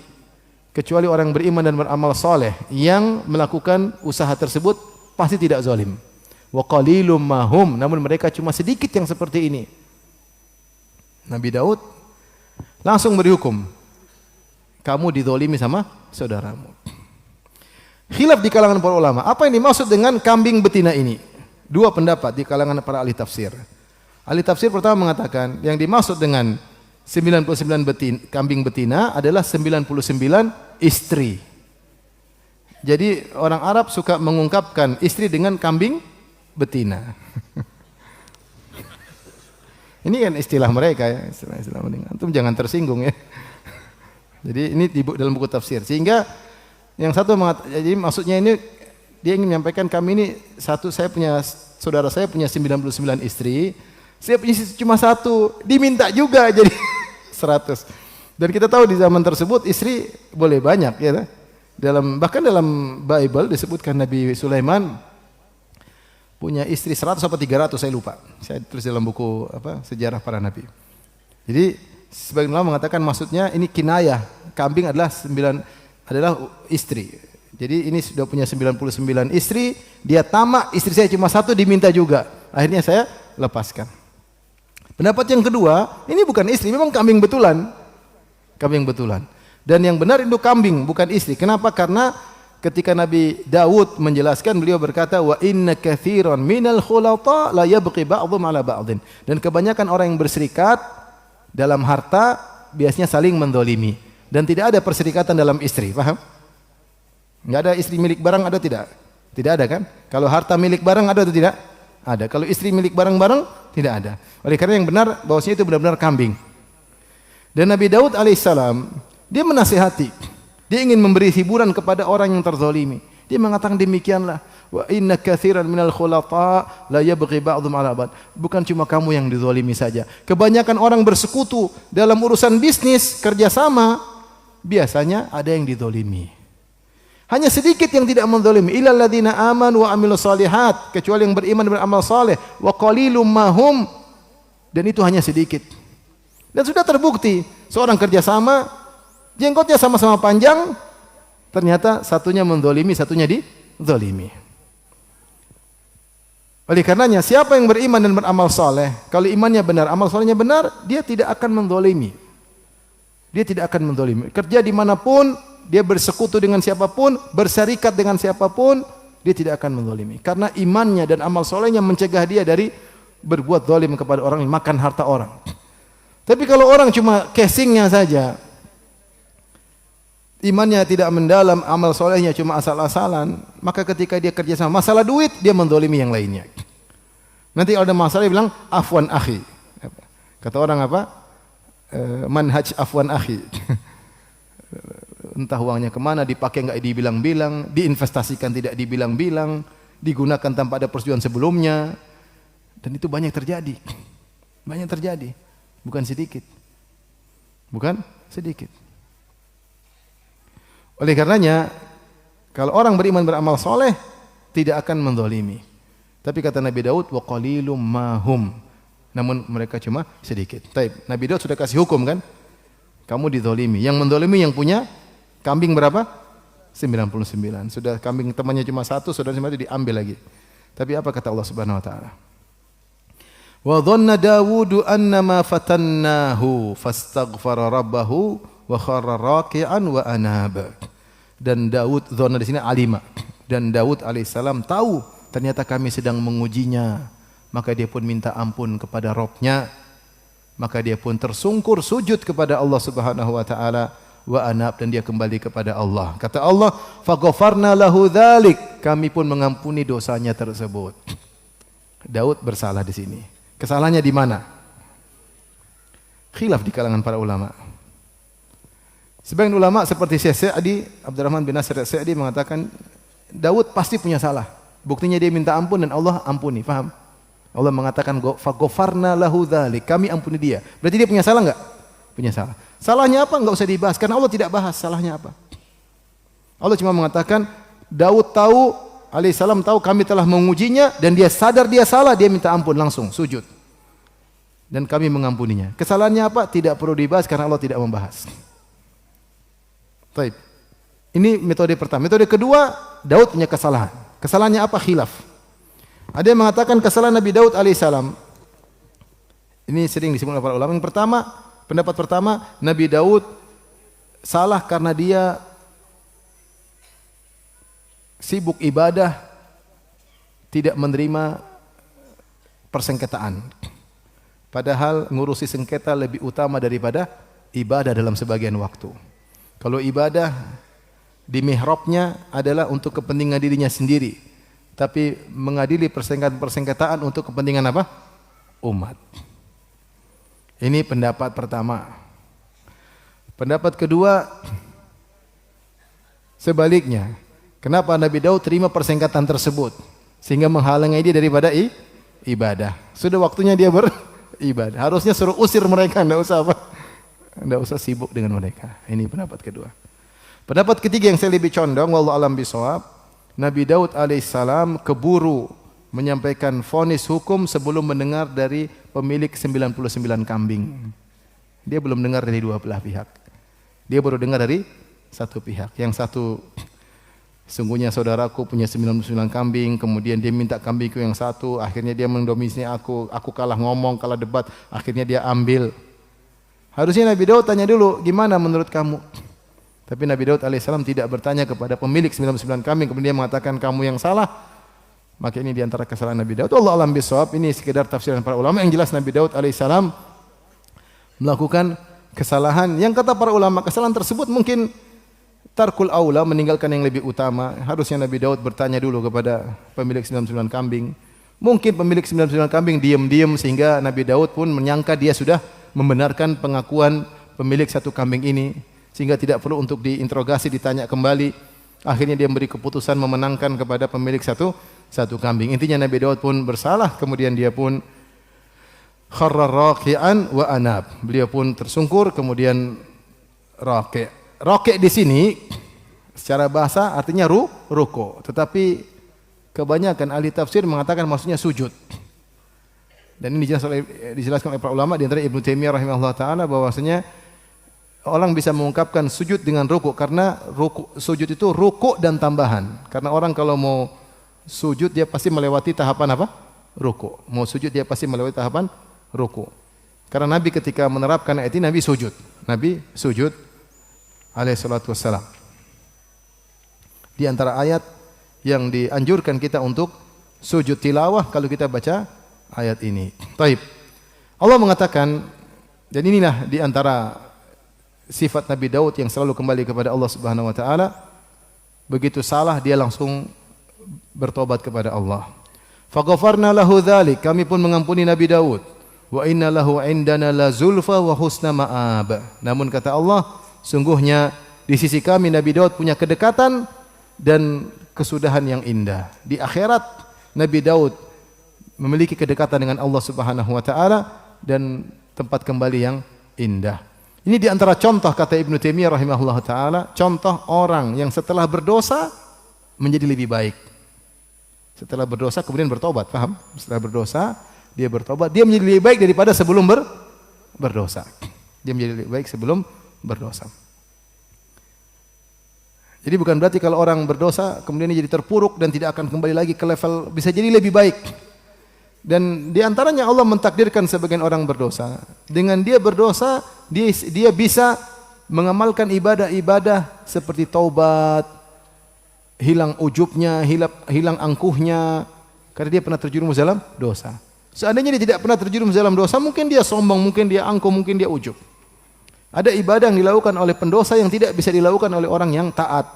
kecuali orang beriman dan beramal saleh yang melakukan usaha tersebut pasti tidak zalim. Wa qalilum mahum, namun mereka cuma sedikit yang seperti ini. Nabi Daud langsung berhukum, kamu dizalimi sama saudaramu. Khilaf di kalangan para ulama, apa yang dimaksud dengan kambing betina ini? Dua pendapat di kalangan para ahli tafsir. Ahli tafsir pertama mengatakan yang dimaksud dengan 99 kambing betina adalah 99 istri. Jadi orang Arab suka mengungkapkan istri dengan kambing betina. Ini kan istilah mereka ya, istilah mereka. Antum jangan tersinggung ya. Jadi ini di dalam buku tafsir. Sehingga yang satu jadi maksudnya ini dia ingin menyampaikan kami ini saudara saya punya 99 istri. Saya punya cuma 1, diminta juga jadi 100. Dan kita tahu di zaman tersebut istri boleh banyak ya. Bahkan dalam Bible disebutkan Nabi Sulaiman punya istri 100 atau 300, saya lupa. Saya tulis dalam buku sejarah para nabi. Jadi sebagian ulama mengatakan maksudnya ini kinayah, kambing adalah istri. Jadi ini sudah punya 99 istri, dia tamak, istri saya cuma 1 diminta juga. Akhirnya saya lepaskan. Pendapat yang kedua, ini bukan istri, memang kambing betulan. Kambing betulan. Dan yang benar itu kambing, bukan istri. Kenapa? Karena ketika Nabi Daud menjelaskan, beliau berkata, wa inna katsiran minal khulata la yabqi ba'dhum ala ba'dhin. Dan kebanyakan orang yang berserikat dalam harta biasanya saling mendolimi. Dan tidak ada perserikatan dalam istri, paham? Enggak ada istri milik barang, ada tidak? Tidak ada kan? Kalau harta milik barang ada atau tidak? Ada. Kalau istri milik barang-barang, tidak ada. Oleh karena yang benar, bahwasanya itu benar-benar kambing. Dan Nabi Daud alaihissalam, dia menasihati. Dia ingin memberi hiburan kepada orang yang terzalimi. Dia mengatakan demikianlah, wa inna katsiran minal khulata la yabghi ba'dhum 'ala ba'd. Bukan cuma kamu yang dizalimi saja. Kebanyakan orang bersekutu dalam urusan bisnis, kerjasama, biasanya ada yang dizalimi. Hanya sedikit yang tidak menzalimi. Illal ladzina amanu wa amilus solihat, kecuali yang beriman dan beramal saleh. Wa qalilum mahum, dan itu hanya sedikit. Dan sudah terbukti seorang kerjasama, jenggotnya sama-sama panjang, ternyata satunya menzalimi, satunya dizalimi. Oleh karenanya, siapa yang beriman dan beramal saleh, kalau imannya benar, amal salehnya benar, dia tidak akan menzalimi. Dia tidak akan menzalimi. Kerja dimanapun, dia bersekutu dengan siapapun, berserikat dengan siapapun, dia tidak akan menzalimi. Karena imannya dan amal salehnya mencegah dia dari berbuat zalim kepada orang, makan harta orang. Tapi kalau orang cuma casingnya saja, imannya tidak mendalam, amal solehnya cuma asal-asalan, maka ketika dia kerja sama masalah duit, dia menzalimi yang lainnya. Nanti kalau ada masalah dia bilang afwan akhi. Kata orang apa? Manhaj afwan akhi. Entah uangnya kemana, dipakai enggak dibilang-bilang, diinvestasikan tidak dibilang-bilang, digunakan tanpa ada persetujuan sebelumnya. Dan itu banyak terjadi. Banyak terjadi. Bukan sedikit. Bukan sedikit. Oleh karenanya, kalau orang beriman beramal soleh, tidak akan menzalimi. Tapi kata Nabi Daud, wa qalilum mahum. Namun mereka cuma sedikit. Taib. Nabi Daud sudah kasih hukum kan? Kamu dizalimi. Yang menzalimi yang punya kambing berapa? 99. Sudah kambing temannya cuma satu, saudara itu diambil lagi. Tapi apa kata Allah Subhanahu wa taala? Wa dhanna Dawud annama fatannahu fastaghfara rabbahu wa kharra raki'an wa anaba. Dan Daud, dhanna di sini alima. Dan Daud alaihissalam tahu ternyata kami sedang mengujinya. Maka dia pun minta ampun kepada Rabb-nya. Maka dia pun tersungkur sujud kepada Allah Subhanahu wa taala wa anab, dan dia kembali kepada Allah. Kata Allah, faghfarna lahu dzalik, kami pun mengampuni dosanya tersebut. Daud bersalah di sini. Kesalahannya di mana? Khilaf di kalangan para ulama. Sebagian ulama seperti Syekh Sa'di, Abdurrahman bin Nasir Sa'di mengatakan Daud pasti punya salah. Buktinya dia minta ampun dan Allah ampuni, paham? Allah mengatakan faghfarna lahu dzalik, kami ampuni dia. Berarti dia punya salah enggak? Punya salah. Salahnya apa? Enggak usah dibahas karena Allah tidak bahas salahnya apa. Allah cuma mengatakan Daud tahu, alaihissalam tahu kami telah mengujinya dan dia sadar dia salah, dia minta ampun langsung sujud. Dan kami mengampuninya. Kesalahannya apa? Tidak perlu dibahas karena Allah tidak membahas. Baik. Ini metode pertama. Metode kedua, Daud punya kesalahan. Kesalahannya apa? Khilaf. Ada yang mengatakan kesalahan Nabi Daud alaihissalam. Ini sering disebut oleh para ulama. Yang pertama, pendapat pertama, Nabi Daud salah karena dia sibuk ibadah, tidak menerima persengketaan. Padahal ngurusi sengketa lebih utama daripada ibadah dalam sebagian waktu. Kalau ibadah di mihrabnya adalah untuk kepentingan dirinya sendiri, tapi mengadili persengketaan untuk kepentingan apa? Umat. Ini pendapat pertama. Pendapat kedua, sebaliknya. Kenapa Nabi Daud terima persengketaan tersebut? Sehingga menghalangi dia daripada ibadah. Sudah waktunya dia beribadah. Harusnya suruh usir mereka, tidak usah apa? Tidak usah sibuk dengan mereka. Ini pendapat kedua. Pendapat ketiga yang saya lebih condong, wallahu alam bisawab, Nabi Daud alaihissalam keburu menyampaikan vonis hukum sebelum mendengar dari pemilik 99 kambing. Dia belum dengar dari dua belah pihak. Dia baru dengar dari satu pihak. Yang satu, sungguhnya saudaraku punya 99 kambing, kemudian dia minta kambingku yang satu, akhirnya dia mendominasi aku kalah ngomong, kalah debat, akhirnya dia ambil. Harusnya Nabi Daud tanya dulu, gimana menurut kamu? Tapi Nabi Daud alaihissalam tidak bertanya kepada pemilik 99 kambing, kemudian dia mengatakan kamu yang salah. Maka ini diantara kesalahan Nabi Daud. Allah alam bisawab, ini sekedar tafsiran para ulama. Yang jelas Nabi Daud alaihissalam melakukan kesalahan. Yang kata para ulama, kesalahan tersebut mungkin tarkul aula, meninggalkan yang lebih utama. Harusnya Nabi Daud bertanya dulu kepada pemilik 99 kambing. Mungkin pemilik 99 kambing diam-diam sehingga Nabi Daud pun menyangka dia sudah membenarkan pengakuan pemilik satu kambing ini, sehingga tidak perlu untuk diinterogasi, ditanya kembali. Akhirnya dia memberi keputusan memenangkan kepada pemilik satu kambing. Intinya Nabi Daud pun bersalah, kemudian dia pun kharra raki'an wa anab. Beliau pun tersungkur, kemudian raki'. Raki' di sini secara bahasa artinya ruku', tetapi kebanyakan ahli tafsir mengatakan maksudnya sujud. Dan ini dijelaskan oleh para ulama, di antara Ibnu Taimiyah rahimahullah taala, bahwasanya orang bisa mengungkapkan sujud dengan ruku' karena sujud itu ruku' dan tambahan. Karena orang kalau mau sujud dia pasti melewati tahapan apa? Ruku'. Mau sujud dia pasti melewati tahapan ruku'. Karena Nabi ketika menerapkan ayat ini Nabi sujud. Nabi sujud alaihi salatu wassalam. Di antara ayat yang dianjurkan kita untuk sujud tilawah kalau kita baca ayat ini. Taib. Allah mengatakan, dan inilah di antara sifat Nabi Daud yang selalu kembali kepada Allah Subhanahu wa taala. Begitu salah dia langsung bertobat kepada Allah. Faghfarna lahu dzalik, kami pun mengampuni Nabi Daud. Wa inna lahu indana la zulfa wa husna ma'ab. Namun kata Allah, sungguhnya di sisi kami Nabi Daud punya kedekatan dan kesudahan yang indah. Di akhirat Nabi Daud memiliki kedekatan dengan Allah Subhanahu wa taala dan tempat kembali yang indah. Ini di antara contoh, kata Ibnu Taimiyah rahimahullah taala, contoh orang yang setelah berdosa menjadi lebih baik. Setelah berdosa kemudian bertobat, paham? Setelah berdosa dia bertobat, dia menjadi lebih baik daripada sebelum berdosa. Dia menjadi lebih baik sebelum berdosa. Jadi bukan berarti kalau orang berdosa kemudian dia jadi terpuruk dan tidak akan kembali lagi ke level, bisa jadi lebih baik. Dan di antaranya Allah mentakdirkan sebagian orang berdosa. Dengan dia berdosa, dia bisa mengamalkan ibadah-ibadah seperti taubat, hilang ujubnya, hilang angkuhnya, karena dia pernah terjerumus dalam dosa. Seandainya dia tidak pernah terjerumus dalam dosa, mungkin dia sombong, mungkin dia angkuh, mungkin dia ujub. Ada ibadah yang dilakukan oleh pendosa yang tidak bisa dilakukan oleh orang yang taat.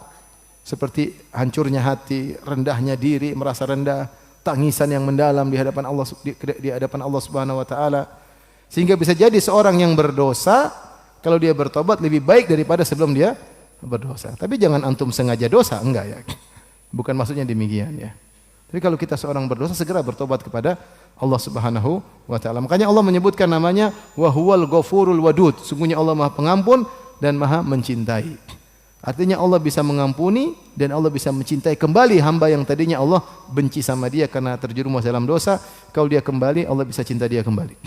Seperti hancurnya hati, rendahnya diri, merasa rendah, tangisan yang mendalam di hadapan Allah Subhanahu wa taala. Sehingga bisa jadi seorang yang berdosa kalau dia bertobat lebih baik daripada sebelum dia berdosa. Tapi jangan antum sengaja dosa, enggak ya. Bukan maksudnya demikian ya. Tapi kalau kita seorang berdosa segera bertobat kepada Allah Subhanahu wa taala. Makanya Allah menyebutkan namanya wa huwal ghafurul wadud. Sungguhnya Allah Maha Pengampun dan Maha Mencintai. Artinya Allah bisa mengampuni dan Allah bisa mencintai kembali hamba yang tadinya Allah benci sama dia karena terjerumus dalam dosa. Kalau dia kembali, Allah bisa cinta dia kembali.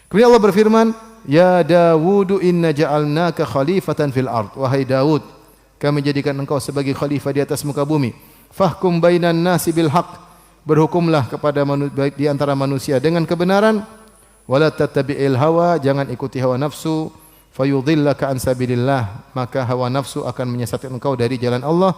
Kemudian Allah berfirman, "Ya Dawud, inna ja'alnaka khalifatan fil ard." Wahai Daud, kami jadikan engkau sebagai khalifah di atas muka bumi. Fahkum bainan nasi bil haqq. Berhukumlah kepada di antara manusia dengan kebenaran. Wala tattabi'il hawa, jangan ikuti hawa nafsu. Fayudhillaka an sabilillah, maka hawa nafsu akan menyesatkan engkau dari jalan Allah.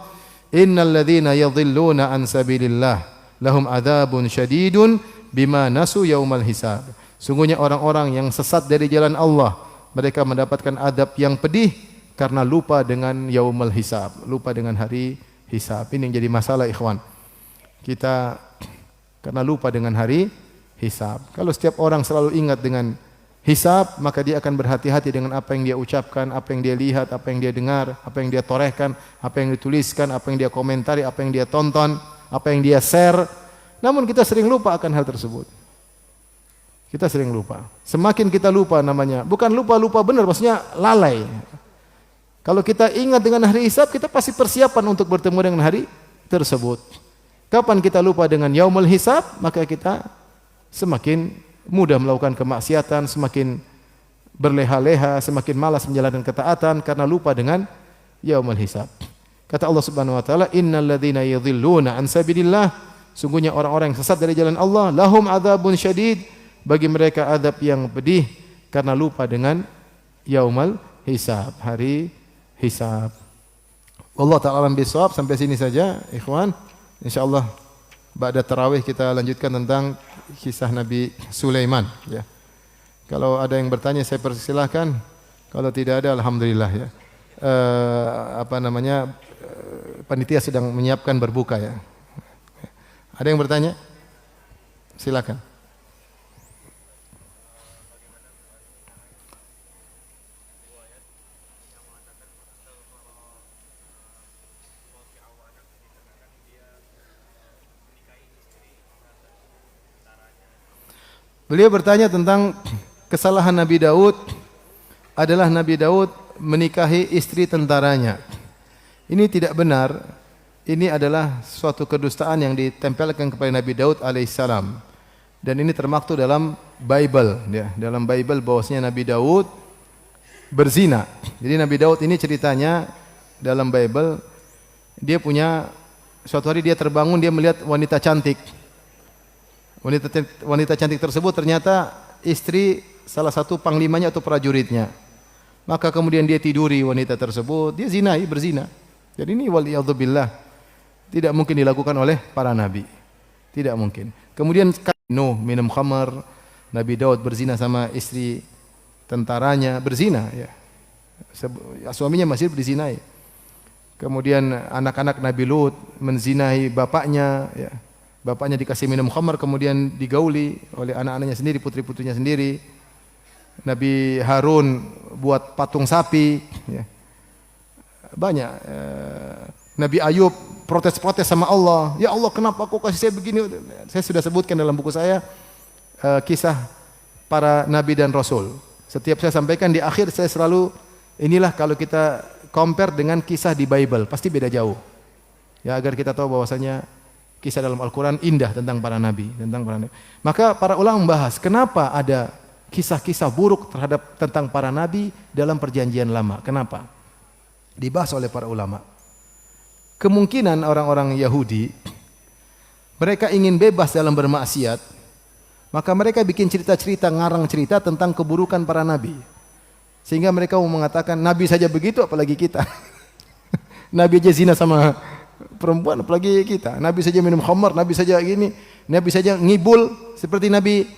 Innal ladzina yadhilluna an sabilillah lahum adzabun syadidun bima nasu yaumal hisab. Sungguhnya orang-orang yang sesat dari jalan Allah, mereka mendapatkan adab yang pedih karena lupa dengan yaumul hisab, lupa dengan hari hisab. Ini yang jadi masalah ikhwan. Kita karena lupa dengan hari hisab. Kalau setiap orang selalu ingat dengan hisab, maka dia akan berhati-hati dengan apa yang dia ucapkan, apa yang dia lihat, apa yang dia dengar, apa yang dia torehkan, apa yang dituliskan, apa yang dia komentari, apa yang dia tonton, apa yang dia share. Namun kita sering lupa akan hal tersebut. Kita sering lupa. Semakin kita lupa namanya, bukan lupa benar, maksudnya lalai. Kalau kita ingat dengan hari hisab, kita pasti persiapan untuk bertemu dengan hari tersebut. Kapan kita lupa dengan yaumul hisab, maka kita semakin mudah melakukan kemaksiatan, semakin berleha-leha, semakin malas menjalankan ketaatan karena lupa dengan yaumul hisab. Kata Allah Subhanahu wa taala, "Innal ladzina yadhilluna an sabilillah", sungguhnya orang-orang yang sesat dari jalan Allah, lahum adzabun syadid, bagi mereka adab yang pedih karena lupa dengan yaumul hisab, hari hisab. Allah taala alam bisawab. Sampai sini saja ikhwan. Insyaallah ba'da tarawih kita lanjutkan tentang kisah Nabi Sulaiman ya. Kalau ada yang bertanya saya persilahkan. Kalau tidak ada alhamdulillah ya. Panitia sedang menyiapkan berbuka ya. Ada yang bertanya? Silakan. Beliau bertanya tentang kesalahan Nabi Daud adalah Nabi Daud menikahi istri tentaranya. Ini tidak benar. Ini adalah suatu kedustaan yang ditempelkan kepada Nabi Daud alaihissalam. Dan ini termaktub dalam Bible, ya. Dalam Bible bahwasanya Nabi Daud berzina. Jadi Nabi Daud ini ceritanya dalam Bible, dia punya suatu hari dia terbangun, dia melihat wanita cantik. Wanita cantik tersebut ternyata istri salah satu panglimanya atau prajuritnya. Maka kemudian dia tiduri wanita tersebut, dia berzina. Jadi ini waliyadzubillah tidak mungkin dilakukan oleh para nabi. Tidak mungkin. Kemudian Nuh minum khamar, Nabi Daud berzina sama istri tentaranya, berzina ya. Suaminya masih dizinai. Kemudian anak-anak Nabi Lut menzinai bapaknya ya. Bapaknya dikasih minum khamar kemudian digauli oleh anak-anaknya sendiri, putri-putrinya sendiri. Nabi Harun buat patung sapi ya. Banyak Nabi Ayub protes-protes sama Allah. Ya Allah, kenapa kau kasih saya begini? Saya sudah sebutkan dalam buku saya kisah para nabi dan rasul. Setiap saya sampaikan di akhir saya selalu inilah kalau kita compare dengan kisah di Bible pasti beda jauh. Ya agar kita tahu bahwasanya kisah dalam Al-Quran indah tentang para nabi, Maka para ulama membahas kenapa ada kisah-kisah buruk tentang para nabi dalam perjanjian lama. Kenapa? Dibahas oleh para ulama. Kemungkinan orang-orang Yahudi mereka ingin bebas dalam bermaksiat, maka mereka bikin cerita-cerita, ngarang cerita tentang keburukan para nabi. Sehingga mereka mau mengatakan nabi saja begitu apalagi kita. Nabi aja zina sama perempuan apalagi kita. Nabi saja minum khamar, nabi saja gini, nabi saja ngibul seperti Nabi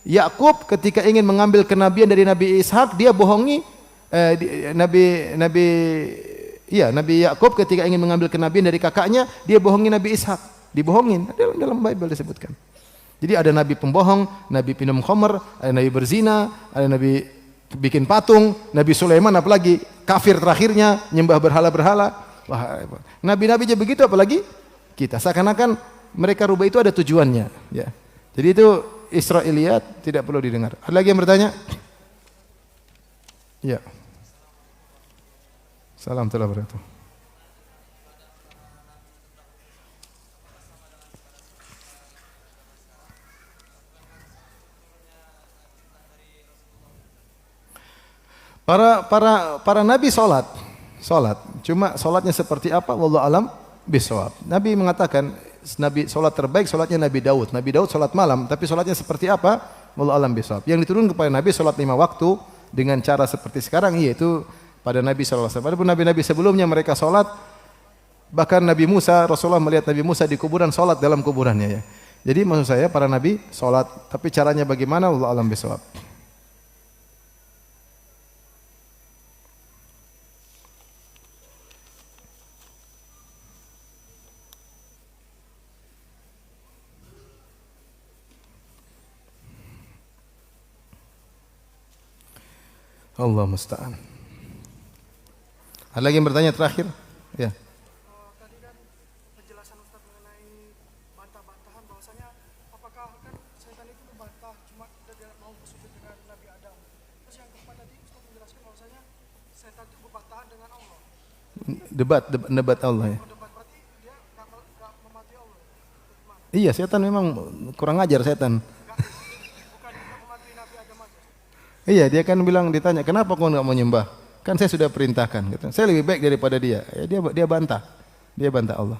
Yakub ketika ingin mengambil kenabian dari Nabi Ishak, dia bohongi Nabi Yakub ketika ingin mengambil kenabian dari kakaknya, dia bohongi Nabi Ishak, dibohongin dalam Bible disebutkan. Jadi ada nabi pembohong, nabi minum khamar, ada nabi berzina, ada nabi bikin patung, Nabi Sulaiman apalagi kafir terakhirnya, nyembah berhala-berhala. Wah, nabi-nabi aja begitu apalagi kita. Seakan-akan mereka rubah itu ada tujuannya, ya. Jadi itu Israiliyat tidak perlu didengar. Ada lagi yang bertanya? Ya. Salam warahmatullahi wabarakatuh. Para nabi salat. Cuma salatnya seperti apa? Wallahu alam bisawab. Nabi mengatakan nabi salat terbaik salatnya Nabi Daud. Nabi Daud salat malam, tapi salatnya seperti apa? Wallahu alam bisawab. Yang diturunkan kepada Nabi salat 5 waktu dengan cara seperti sekarang, yaitu pada Nabi sallallahu alaihi wasallam. Adapun nabi-nabi sebelumnya mereka salat, bahkan Nabi Musa, Rasulullah melihat Nabi Musa di kuburan salat dalam kuburannya, ya. Jadi maksud saya para nabi salat, tapi caranya bagaimana? Wallahu alam bisawab. Allah musta'an. Ada lagi yang bertanya terakhir? Ya. Tadi kan penjelasan Ustaz mengenai bantah-bantahan bahwasanya apakah kan setan itu membantah cuma dia mau bersujud dengan Nabi Adam. Terus yang keempat tadi Ustaz menjelaskan bahwasanya setan itu berbantahan dengan Allah. Debat Allah, ya. Debat berarti dia enggak memati Allah. Gimana? Iya, setan memang kurang ajar setan. Bukan memati Nabi Adam aja. Iya, dia kan bilang, ditanya, kenapa kau enggak mau nyembah? Kan saya sudah perintahkan. Gitu. Saya lebih baik daripada dia. Ya, dia bantah. Dia bantah Allah.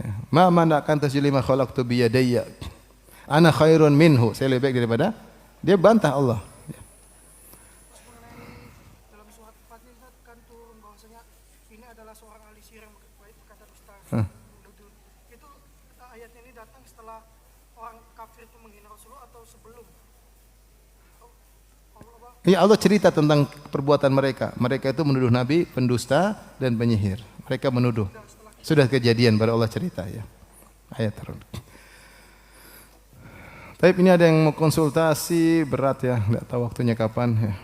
Ya. Ma mana'kan tasjili ma khalaqtu biyadayya. Ana khairun minhu. Saya lebih baik daripada. Dia bantah Allah. Ya. Terus mengenai dalam surat Fatih kan turun bahwasanya ini adalah seorang ahli sihir yang kata Ustaz. Itu ayatnya ini datang setelah orang kafir itu menghina Rasulullah atau sebelum? Ya, Allah cerita tentang perbuatan mereka. Mereka itu menuduh Nabi pendusta dan penyihir. Mereka menuduh. Sudah kejadian baru Allah cerita, ya. Ayat turun. Tapi ini ada yang mau konsultasi, berat ya, enggak tahu waktunya kapan, ya.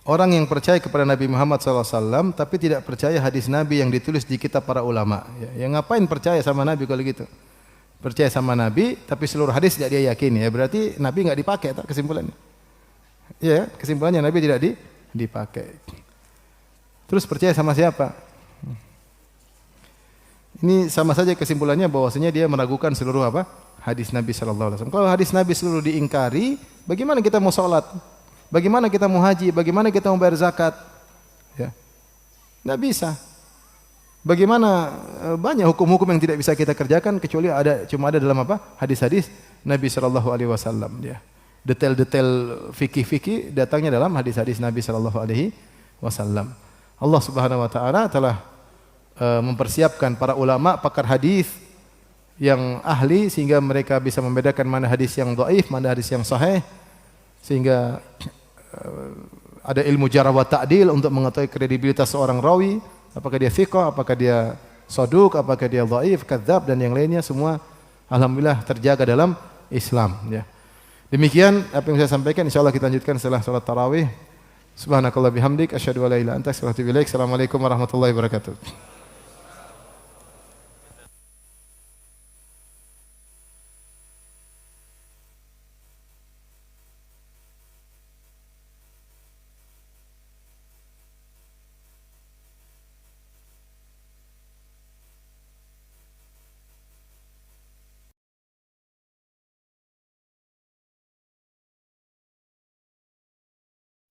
Orang yang percaya kepada Nabi Muhammad SAW tapi tidak percaya hadis Nabi yang ditulis di kitab para ulama, ya. Yang ngapain percaya sama Nabi kalau gitu? Percaya sama Nabi, tapi seluruh hadis tidak dia yakini, ya berarti Nabi enggak dipakai, tak kesimpulannya. Ya, kesimpulannya Nabi tidak dipakai. Terus percaya sama siapa? Ini sama saja kesimpulannya bahwasanya dia meragukan seluruh apa? Hadis Nabi sallallahu alaihi wasallam. Kalau hadis Nabi seluruh diingkari, bagaimana kita mau salat? Bagaimana kita mau haji? Bagaimana kita mau bayar zakat? Ya. Enggak bisa. Bagaimana banyak hukum-hukum yang tidak bisa kita kerjakan kecuali cuma ada dalam apa? Hadis-hadis Nabi sallallahu alaihi wasallam, ya. Detail-detail fikih-fikih datangnya dalam hadis-hadis Nabi sallallahu alaihi wasallam. Allah Subhanahu wa taala telah mempersiapkan para ulama pakar hadis yang ahli sehingga mereka bisa membedakan mana hadis yang dhaif, mana hadis yang sahih, sehingga ada ilmu jarh wa ta'dil untuk mengetahui kredibilitas seorang rawi. Apakah dia thiqah, apakah dia saduq, apakah dia dhaif, kadzab dan yang lainnya semua alhamdulillah terjaga dalam Islam, ya. Demikian apa yang saya sampaikan, insyaallah kita lanjutkan setelah salat tarawih. Subhanakallah bihamdik asyhadu an la ilaha illa anta astaghfiruka wa atubu ilaik. Assalamualaikum warahmatullahi wabarakatuh.